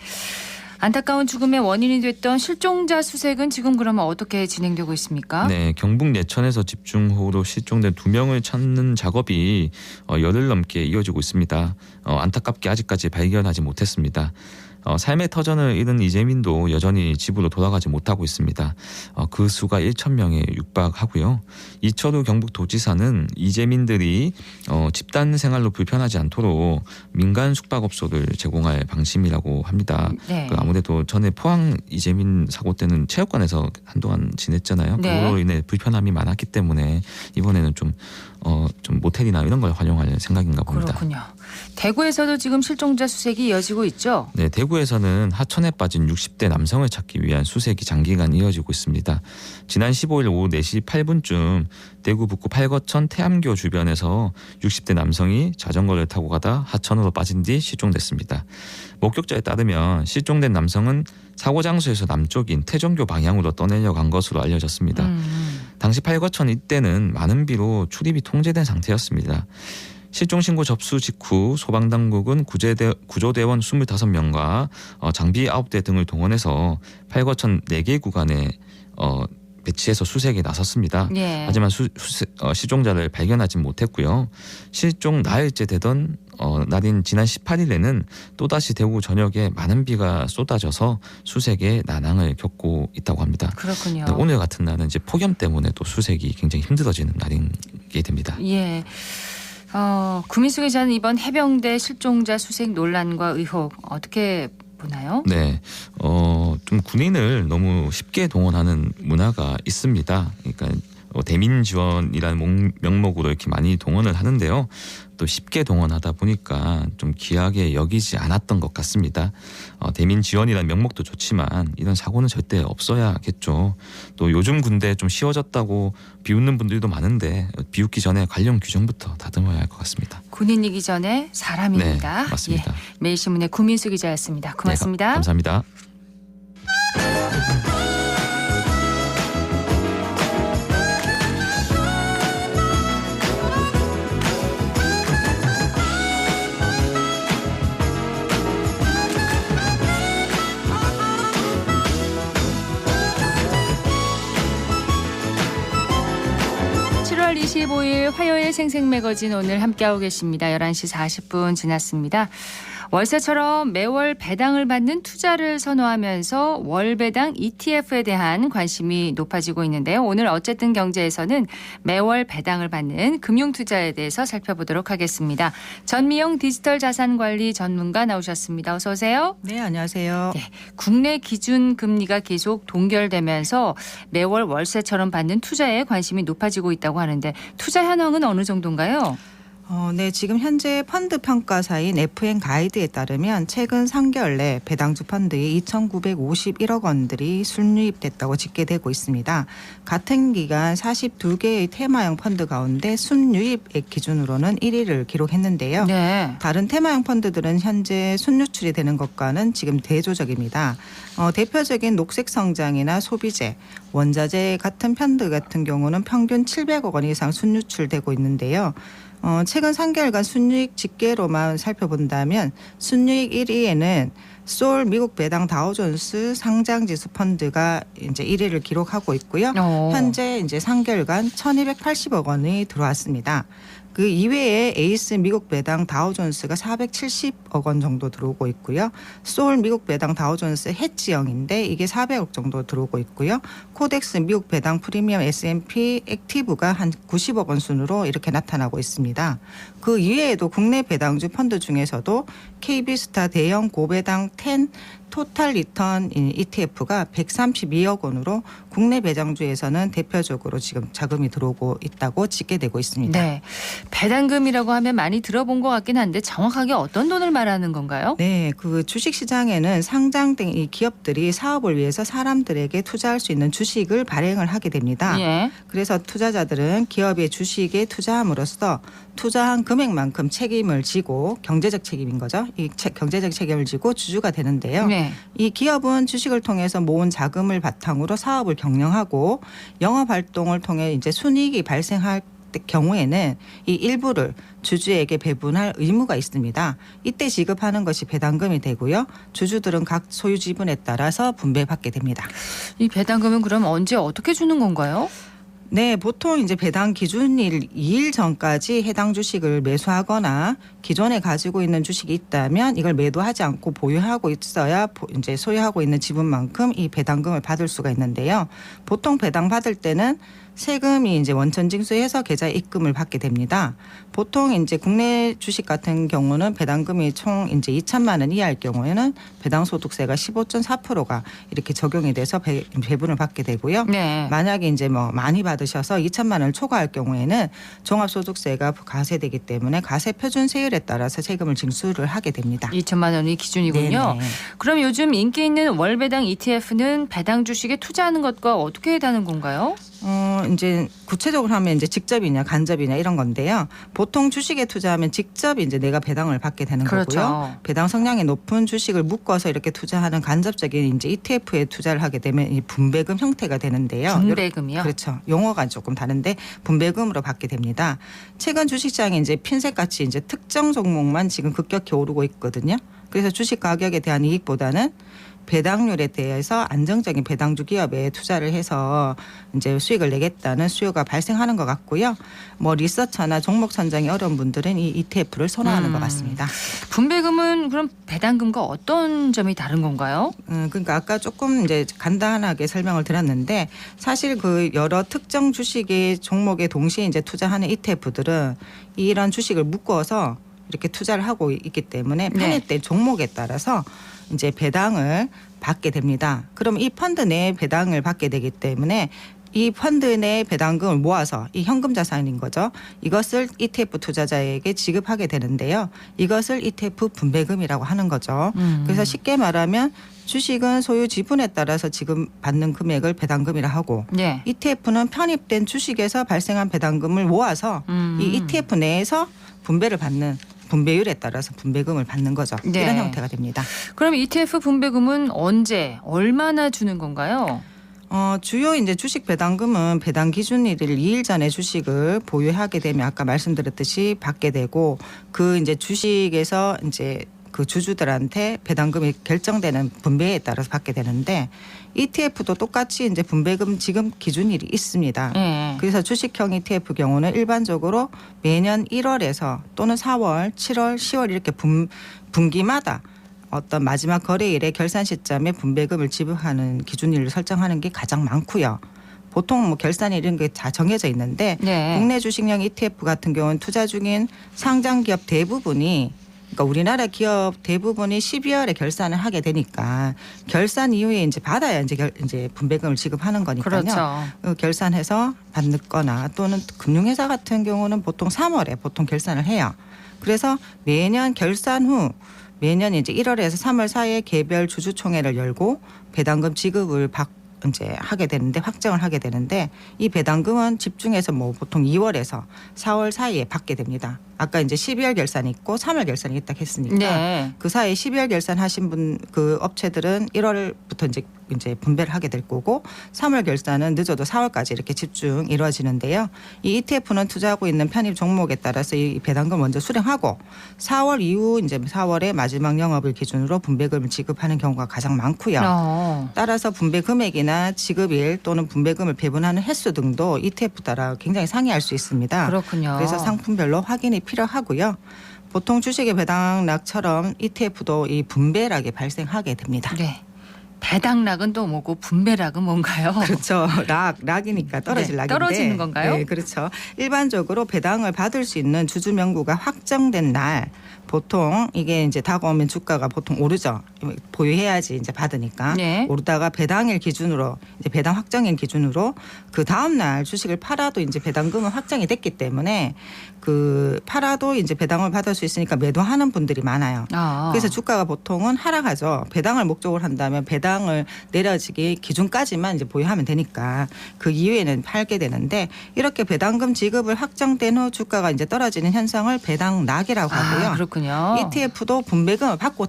안타까운 죽음의 원인이 됐던 실종자 수색은 지금 그러면 어떻게 진행되고 있습니까? 네, 경북 예천에서 집중호우로 실종된 2명을 찾는 작업이 열흘 넘게 이어지고 있습니다. 안타깝게 아직까지 발견하지 못했습니다. 삶의 터전을 잃은 이재민도 여전히 집으로 돌아가지 못하고 있습니다. 그 수가 1,000명에 육박하고요. 이철우 경북도지사는 이재민들이 집단 생활로 불편하지 않도록 민간 숙박업소를 제공할 방침이라고 합니다. 아무래도 전에 포항 이재민 사고 때는 체육관에서 한동안 지냈잖아요. 그걸로 인해 불편함이 많았기 때문에 이번에는 좀 모텔이나 이런 걸 활용할 생각인가 봅니다. 그렇군요. 대구에서도 지금 실종자 수색이 이어지고 있죠? 네, 대구에서는 하천에 빠진 60대 남성을 찾기 위한 수색이 장기간 이어지고 있습니다. 지난 15일 오후 4시 8분쯤 대구 북구 팔거천 태암교 주변에서 60대 남성이 자전거를 타고 가다 하천으로 빠진 뒤 실종됐습니다. 목격자에 따르면 실종된 남성은 사고 장소에서 남쪽인 태종교 방향으로 떠내려간 것으로 알려졌습니다. 당시 팔거천 이때는 많은 비로 출입이 통제된 상태였습니다. 실종신고 접수 직후 소방당국은 구조대원 25명과 장비 9대 등을 동원해서 팔거천 4개 구간에 배치해서 수색에 나섰습니다. 하지만 실종자를 발견하지 못했고요. 실종 나흘째 되던 날인 지난 18일에는 또다시 대구 전역에 많은 비가 쏟아져서 수색에 난항을 겪고 있다고 합니다. 그렇군요. 오늘 같은 날은 이제 폭염 때문에 또 수색이 굉장히 힘들어지는 날이게 됩니다. 예. 구민수 기자는 이번 해병대 실종자 수색 논란과 의혹 어떻게 보나요? 네, 좀 군인을 너무 쉽게 동원하는 문화가 있습니다. 그러니까 대민 지원이라는 명목으로 이렇게 많이 동원을 하는데요. 또 쉽게 동원하다 보니까 좀 귀하게 여기지 않았던 것 같습니다. 대민 지원이라는 명목도 좋지만 이런 사고는 절대 없어야겠죠. 또 요즘 군대 좀 쉬워졌다고 비웃는 분들도 많은데 비웃기 전에 관련 규정부터 다듬어야 할 것 같습니다. 군인이기 전에 사람입니다. 네, 맞습니다. 예, 매일신문의 구민수 기자였습니다. 고맙습니다. 네, 감사합니다. (7월 25일) 화요일 생생매거진 오늘 함께하고 계십니다. 11시 40분 지났습니다. 월세처럼 매월 배당을 받는 투자를 선호하면서 월배당 ETF에 대한 관심이 높아지고 있는데요. 오늘 어쨌든 경제에서는 매월 배당을 받는 금융투자에 대해서 살펴보도록 하겠습니다. 전미영 디지털 자산관리 전문가 나오셨습니다. 어서 오세요. 네, 안녕하세요. 네, 국내 기준 금리가 계속 동결되면서 매월 월세처럼 받는 투자에 관심이 높아지고 있다고 하는데 투자 현황은 어느 정도인가요? 네, 지금 현재 펀드 평가사인 FN 가이드에 따르면 최근 3개월 내 배당주 펀드에 2,951억 원들이 순유입됐다고 집계되고 있습니다. 같은 기간 42개의 테마형 펀드 가운데 순유입액 기준으로는 1위를 기록했는데요. 네. 다른 테마형 펀드들은 현재 순유출이 되는 것과는 지금 대조적입니다. 대표적인 녹색성장이나 소비재, 원자재 같은 펀드 같은 경우는 평균 700억 원 이상 순유출되고 있는데요. 최근 3개월간 순유익 집계로만 살펴본다면 순유익 1위에는 소울 미국 배당 다우존스 상장지수 펀드가 이제 1위를 기록하고 있고요. 현재 이제 3개월간 1,280억 원이 들어왔습니다. 그 이외에 에이스 미국 배당 다우존스가 470억 원 정도 들어오고 있고요. 소울 미국 배당 다우존스 해지형인데 이게 400억 정도 들어오고 있고요. 코덱스 미국 배당 프리미엄 S&P 액티브가 한 90억 원 순으로 이렇게 나타나고 있습니다. 그 이외에도 국내 배당주 펀드 중에서도 KB스타 대형 고배당 10 토탈 리턴 ETF가 132억 원으로 국내 배당주에서는 대표적으로 지금 자금이 들어오고 있다고 집계되고 있습니다. 네, 배당금이라고 하면 많이 들어본 것 같긴 한데 정확하게 어떤 돈을 말하는 건가요? 네, 그 주식시장에는 상장된 이 기업들이 사업을 위해서 사람들에게 투자할 수 있는 주식을 발행을 하게 됩니다. 예. 그래서 투자자들은 기업의 주식에 투자함으로써 투자한 금액만큼 책임을 지고 경제적 책임인 거죠. 이 경제적 책임을 지고 주주가 되는데요. 네. 이 기업은 주식을 통해서 모은 자금을 바탕으로 사업을 경영하고 영업 활동을 통해 이제 순이익이 발생할 경우에는 이 일부를 주주에게 배분할 의무가 있습니다. 이때 지급하는 것이 배당금이 되고요. 주주들은 각 소유 지분에 따라서 분배받게 됩니다. 이 배당금은 그럼 언제 어떻게 주는 건가요? 네, 보통 이제 배당 기준일 2일 전까지 해당 주식을 매수하거나 기존에 가지고 있는 주식이 있다면 이걸 매도하지 않고 보유하고 있어야 이제 소유하고 있는 지분만큼 이 배당금을 받을 수가 있는데요. 보통 배당 받을 때는 세금이 이제 원천 징수해서 계좌에 입금을 받게 됩니다. 보통 이제 국내 주식 같은 경우는 배당금이 총 이제 2천만 원 이하일 경우에는 배당소득세가 15.4%가 이렇게 적용이 돼서 배분을 받게 되고요. 네. 만약에 이제 뭐 많이 받으셔서 2천만 원을 초과할 경우에는 종합소득세가 과세되기 때문에 과세 표준세율에 따라서 세금을 징수를 하게 됩니다. 2천만 원이 기준이군요. 네네. 그럼 요즘 인기 있는 월배당 ETF는 배당 주식에 투자하는 것과 어떻게 다른 건가요? 이제 구체적으로 하면 이제 직접이냐 간접이냐 이런 건데요. 보통 주식에 투자하면 직접 이제 내가 배당을 받게 되는 그렇죠. 거고요. 배당 성향이 높은 주식을 묶어서 이렇게 투자하는 간접적인 이제 ETF에 투자를 하게 되면 이 분배금 형태가 되는데요. 분배금이요? 그렇죠. 용어가 조금 다른데 분배금으로 받게 됩니다. 최근 주식시장이 이제 핀셋같이 이제 특정 종목만 지금 급격히 오르고 있거든요. 그래서 주식 가격에 대한 이익보다는 배당률에 대해서 안정적인 배당주 기업에 투자를 해서 이제 수익을 내겠다는 수요가 발생하는 것 같고요. 뭐 리서처나 종목 선정이 어려운 분들은 이 ETF를 선호하는 것 같습니다. 분배금은 그럼 배당금과 어떤 점이 다른 건가요? 그러니까 아까 조금 이제 간단하게 설명을 드렸는데 사실 그 여러 특정 주식의 종목에 동시에 이제 투자하는 ETF들은 이런 주식을 묶어서 이렇게 투자를 하고 있기 때문에 편입된 종목에 따라서 이제 배당을 받게 됩니다. 그럼 이 펀드 내에 배당을 받게 되기 때문에 이 펀드 내 배당금을 모아서 이 현금 자산인 거죠. 이것을 ETF 투자자에게 지급하게 되는데요. 이것을 ETF 분배금이라고 하는 거죠. 그래서 쉽게 말하면 주식은 소유 지분에 따라서 지금 받는 금액을 배당금이라 하고 ETF는 편입된 주식에서 발생한 배당금을 모아서 이 ETF 내에서 분배를 받는 분배율에 따라서 분배금을 받는 거죠. 이런 형태가 됩니다. 그럼 ETF 분배금은 언제 얼마나 주는 건가요? 주요 이제 주식 배당금은 배당 기준일을 2일 전에 주식을 보유하게 되면 아까 말씀드렸듯이 받게 되고 그 이제 주식에서 이제 그 주주들한테 배당금이 결정되는 분배에 따라서 받게 되는데 ETF도 똑같이 이제 분배금 지금 기준일이 있습니다. 그래서 주식형 ETF 경우는 일반적으로 매년 1월에서 또는 4월, 7월, 10월 이렇게 분기마다 어떤 마지막 거래일의 결산 시점에 분배금을 지불하는 기준일을 설정하는 게 가장 많고요. 보통 뭐 결산일 이런 게 다 정해져 있는데 국내 주식형 ETF 같은 경우는 투자 중인 상장 기업 대부분이 그러니까 우리나라 기업 대부분이 12월에 결산을 하게 되니까 결산 이후에 이제 받아야 이제 분배금을 지급하는 거니까요. 그렇죠. 결산해서 받거나 또는 금융회사 같은 경우는 보통 3월에 보통 결산을 해요. 그래서 매년 결산 후 매년 이제 1월에서 3월 사이에 개별 주주총회를 열고 배당금 지급을 이제 하게 되는데 확정을 하게 되는데 이 배당금은 집중해서 뭐 보통 2월에서 4월 사이에 받게 됩니다. 아까 이제 12월 결산이 있고 3월 결산이 있다고 했으니까 그 사이에 12월 결산하신 분 그 업체들은 1월부터 이제 분배를 하게 될 거고 3월 결산은 늦어도 4월까지 이렇게 집중 이루어지는데요. 이 ETF는 투자하고 있는 편입 종목에 따라서 이 배당금 먼저 수령하고 4월 이후 이제 4월에 마지막 영업일 기준으로 분배금을 지급하는 경우가 가장 많고요. 따라서 분배 금액이나 지급일 또는 분배금을 배분하는 횟수 등도 ETF 따라 굉장히 상이할 수 있습니다. 그렇군요. 그래서 상품별로 확인이 필요하고요. 보통 주식의 배당락처럼 ETF도 이 분배락이 발생하게 됩니다. 배당락은 또 뭐고 분배락은 뭔가요? 그렇죠. 락이니까 떨어질 락인데. 떨어지는 건가요? 네, 그렇죠. 일반적으로 배당을 받을 수 있는 주주 명부가 확정된 날 보통 이게 이제 다가오면 주가가 보통 오르죠. 보유해야지 이제 받으니까 오르다가 배당일 기준으로 이제 배당 확정일 기준으로 그 다음 날 주식을 팔아도 이제 배당금은 확정이 됐기 때문에 그 팔아도 이제 배당을 받을 수 있으니까 매도하는 분들이 많아요. 그래서 주가가 보통은 하락하죠. 배당을 목적으로 한다면 배당을 내려지기 기준까지만 이제 보유하면 되니까 그 이후에는 팔게 되는데 이렇게 배당금 지급을 확정된 후 주가가 이제 떨어지는 현상을 배당락이라고 하고요. 그렇군요. ETF도 분배금을 받고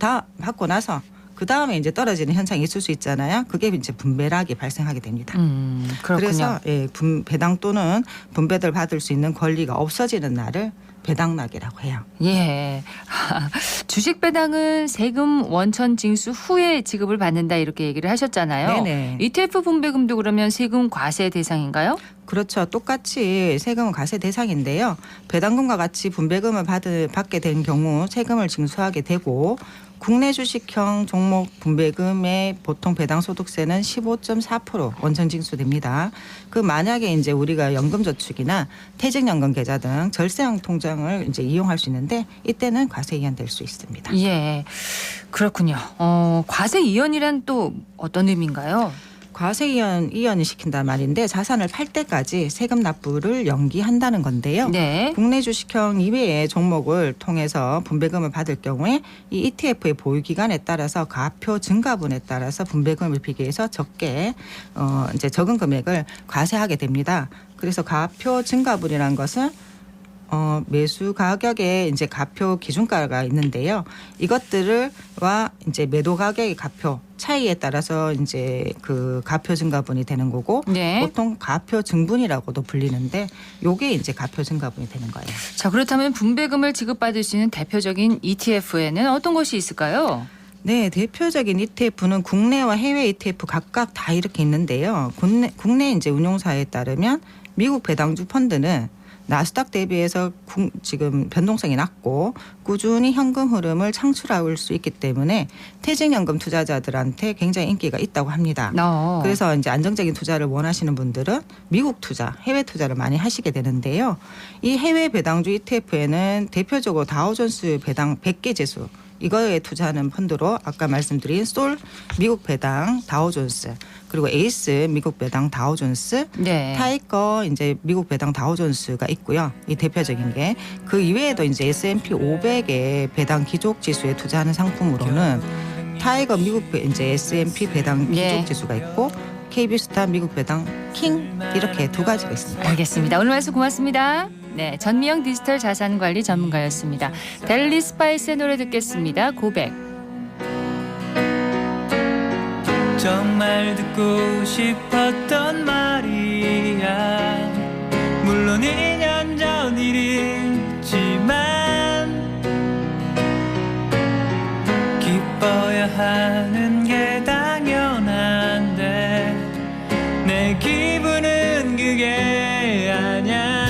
나서 그 다음에 이제 떨어지는 현상이 있을 수 있잖아요. 그게 이제 분배락이 발생하게 됩니다. 그래서 배당 또는 분배를 받을 수 있는 권리가 없어지는 날을 배당락이라고 해요. 주식 배당은 세금 원천 징수 후에 지급을 받는다 이렇게 얘기를 하셨잖아요. ETF 분배금도 그러면 세금 과세 대상인가요? 그렇죠. 똑같이 세금은 과세 대상인데요. 배당금과 같이 분배금을 받게 된 경우 세금을 징수하게 되고 국내 주식형 종목 분배금의 보통 배당 소득세는 15.4% 원천 징수됩니다. 그 만약에 이제 우리가 연금저축이나 퇴직연금 계좌 등 절세형 통장을 이제 이용할 수 있는데 이때는 과세 이연될 수 있습니다. 그렇군요. 과세 이연이란 또 어떤 의미인가요? 과세 이연을 시킨다 말인데 자산을 팔 때까지 세금 납부를 연기한다는 건데요. 국내 주식형 이외의 종목을 통해서 분배금을 받을 경우에 이 ETF의 보유 기간에 따라서 가표 증가분에 따라서 분배금을 비교해서 적게 이제 적은 금액을 과세하게 됩니다. 그래서 가표 증가분이라는 것은 매수 가격에 이제 가표 기준가가 있는데요. 이것들과 이제 매도 가격의 가표 차이에 따라서 이제 그 가표 증가분이 되는 거고 보통 가표 증분이라고도 불리는데 요게 이제 가표 증가분이 되는 거예요. 자, 그렇다면 분배금을 지급받을 수 있는 대표적인 ETF에는 어떤 것이 있을까요? 네, 대표적인 ETF는 국내와 해외 ETF 각각 다 이렇게 있는데요. 국내 이제 운용사에 따르면 미국 배당주 펀드는 나스닥 대비해서 지금 변동성이 낮고 꾸준히 현금 흐름을 창출할 수 있기 때문에 퇴직연금 투자자들한테 굉장히 인기가 있다고 합니다. 그래서 이제 안정적인 투자를 원하시는 분들은 미국 투자, 해외 투자를 많이 하시게 되는데요. 이 해외 배당주 ETF에는 대표적으로 다우존스 배당 100개 지수 이거에 투자하는 펀드로 아까 말씀드린 솔 미국 배당 다우존스 그리고 에이스 미국 배당 다우존스 타이거 이제 미국 배당 다우존스가 있고요. 이 대표적인 게 그 이외에도 이제 S&P 500의 배당 기족 지수에 투자하는 상품으로는 타이거 미국 이제 S&P 배당 기족 지수가 있고 KB스타 미국 배당 킹 이렇게 두 가지가 있습니다. 알겠습니다. 오늘 말씀 고맙습니다. 네, 전미영 디지털 자산관리 전문가였습니다. 델리 스파이스의 노래 듣겠습니다. 고백. 정말 듣고 싶었던 말이야. 물론 2년 전 일이지만 기뻐야 하는 게 당연한데 내 기분은 그게 아냐.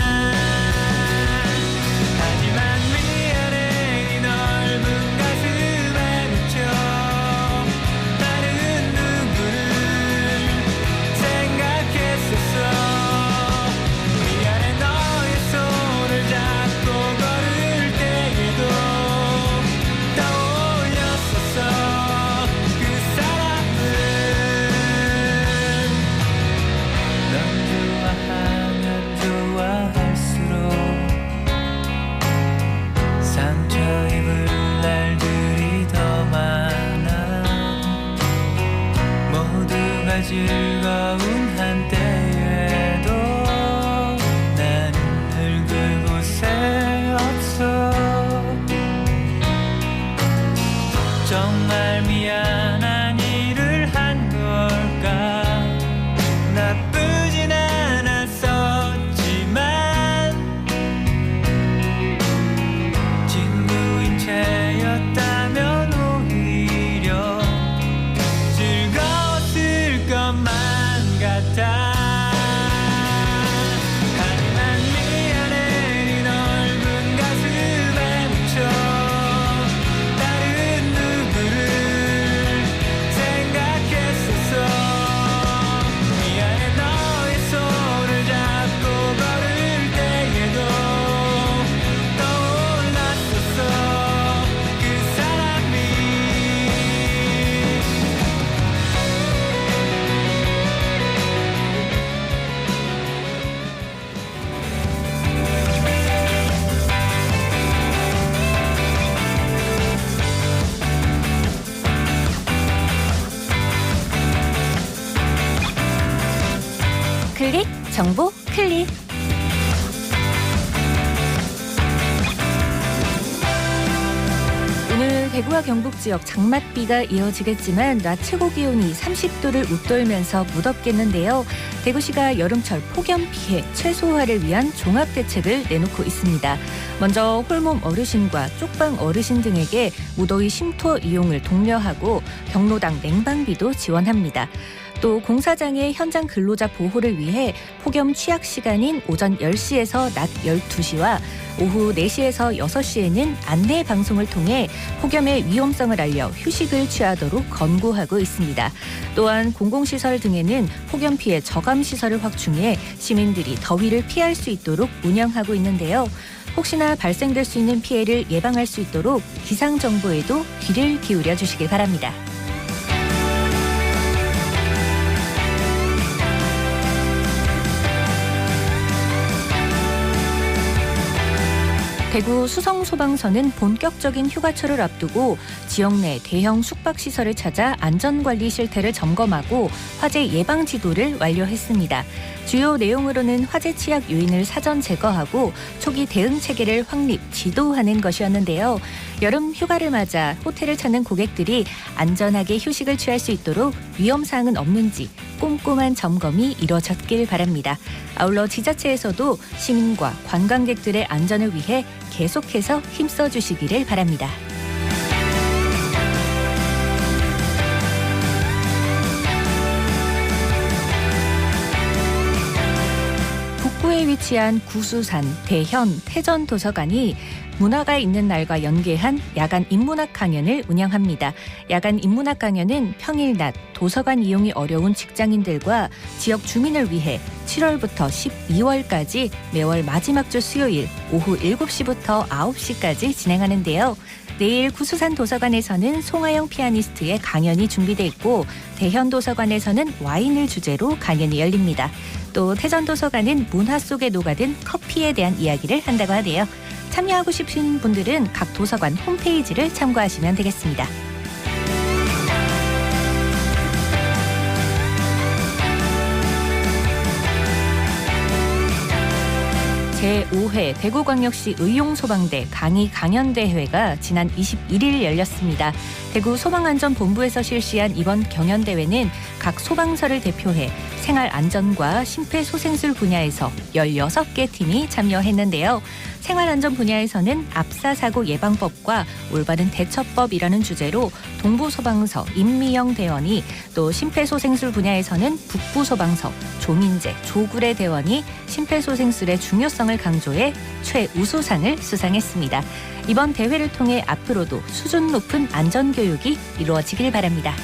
즐거운 한때에도 나는 늘 그곳에 없어. 정말 미안한 일을 한 걸까. 나쁘진 않았었지만 친구인 채였다면 오히려 즐거웠을 것만 같아. 하지만 미안해 네 넓은 가슴에 묻혀 다른 누구를 생각했었어. 미안해 너의 손을 잡고 걸을 때에도 떠올랐었어 그 사람이. 클릭 정보 클릭. 오늘 대구와 경북 지역 장맛비가 이어지겠지만 낮 최고 기온이 30도를 웃돌면서 무덥겠는데요. 대구시가 여름철 폭염 피해 최소화를 위한 종합 대책을 내놓고 있습니다. 먼저 홀몸 어르신과 쪽방 어르신 등에게 무더위 쉼터 이용을 독려하고 경로당 냉방비도 지원합니다. 또 공사장의 현장 근로자 보호를 위해 폭염 취약 시간인 오전 10시에서 낮 12시와 오후 4시에서 6시에는 안내 방송을 통해 폭염의 위험성을 알려 휴식을 취하도록 권고하고 있습니다. 또한 공공시설 등에는 폭염 피해 저감 시설을 확충해 시민들이 더위를 피할 수 있도록 운영하고 있는데요. 혹시나 발생될 수 있는 피해를 예방할 수 있도록 기상정보에도 귀를 기울여 주시길 바랍니다. 대구 수성소방서는 본격적인 휴가철을 앞두고 지역 내 대형 숙박시설을 찾아 안전관리 실태를 점검하고 화재 예방 지도를 완료했습니다. 주요 내용으로는 화재 취약 요인을 사전 제거하고 초기 대응 체계를 확립, 지도하는 것이었는데요. 여름 휴가를 맞아 호텔을 찾는 고객들이 안전하게 휴식을 취할 수 있도록 위험사항은 없는지 꼼꼼한 점검이 이뤄졌길 바랍니다. 아울러 지자체에서도 시민과 관광객들의 안전을 위해 계속해서 힘써 주시기를 바랍니다. 위치한 구수산, 대현, 태전 도서관이 문화가 있는 날과 연계한 야간 인문학 강연을 운영합니다. 야간 인문학 강연은 평일 낮 도서관 이용이 어려운 직장인들과 지역 주민을 위해 7월부터 12월까지 매월 마지막 주 수요일 오후 7시부터 9시까지 진행하는데요. 내일 구수산 도서관에서는 송하영 피아니스트의 강연이 준비돼 있고 대현 도서관에서는 와인을 주제로 강연이 열립니다. 또 태전 도서관은 문화 속에 녹아든 커피에 대한 이야기를 한다고 하네요. 참여하고 싶으신 분들은 각 도서관 홈페이지를 참고하시면 되겠습니다. 제5회 대구광역시 의용소방대 강의 강연대회가 지난 21일 열렸습니다. 대구 소방안전본부에서 실시한 이번 경연대회는 각 소방서를 대표해 생활안전과 심폐소생술 분야에서 16개 팀이 참여했는데요. 생활안전 분야에서는 압사사고 예방법과 올바른 대처법이라는 주제로 동부소방서 임미영 대원이, 또 심폐소생술 분야에서는 북부소방서 조민재, 조구래 대원이 심폐소생술의 중요성을 강조해 최우수상을 수상했습니다. 이번 대회를 통해 앞으로도 수준 높은 안전교육이 이루어지길 바랍니다.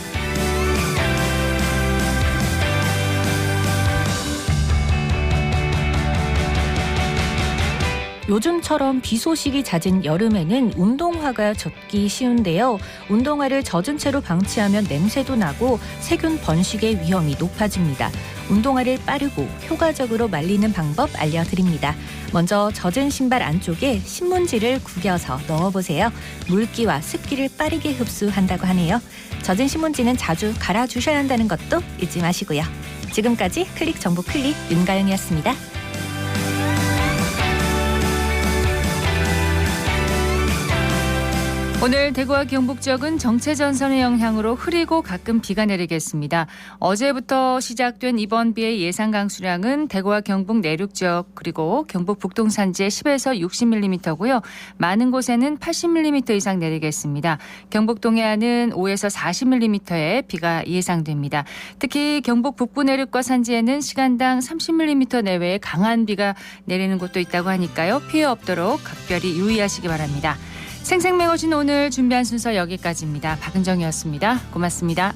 요즘처럼 비 소식이 잦은 여름에는 운동화가 젖기 쉬운데요. 운동화를 젖은 채로 방치하면 냄새도 나고 세균 번식의 위험이 높아집니다. 운동화를 빠르고 효과적으로 말리는 방법 알려드립니다. 먼저 젖은 신발 안쪽에 신문지를 구겨서 넣어보세요. 물기와 습기를 빠르게 흡수한다고 하네요. 젖은 신문지는 자주 갈아주셔야 한다는 것도 잊지 마시고요. 지금까지 클릭 정보 클릭 윤가영이었습니다. 오늘 대구와 경북 지역은 정체전선의 영향으로 흐리고 가끔 비가 내리겠습니다. 어제부터 시작된 이번 비의 예상 강수량은 대구와 경북 내륙 지역 그리고 경북 북동 산지에 10에서 60mm고요. 많은 곳에는 80mm 이상 내리겠습니다. 경북 동해안은 5에서 40mm의 비가 예상됩니다. 특히 경북 북부 내륙과 산지에는 시간당 30mm 내외의 강한 비가 내리는 곳도 있다고 하니까요. 피해 없도록 각별히 유의하시기 바랍니다. 생생매거진 오늘 준비한 순서 여기까지입니다. 박은정이었습니다. 고맙습니다.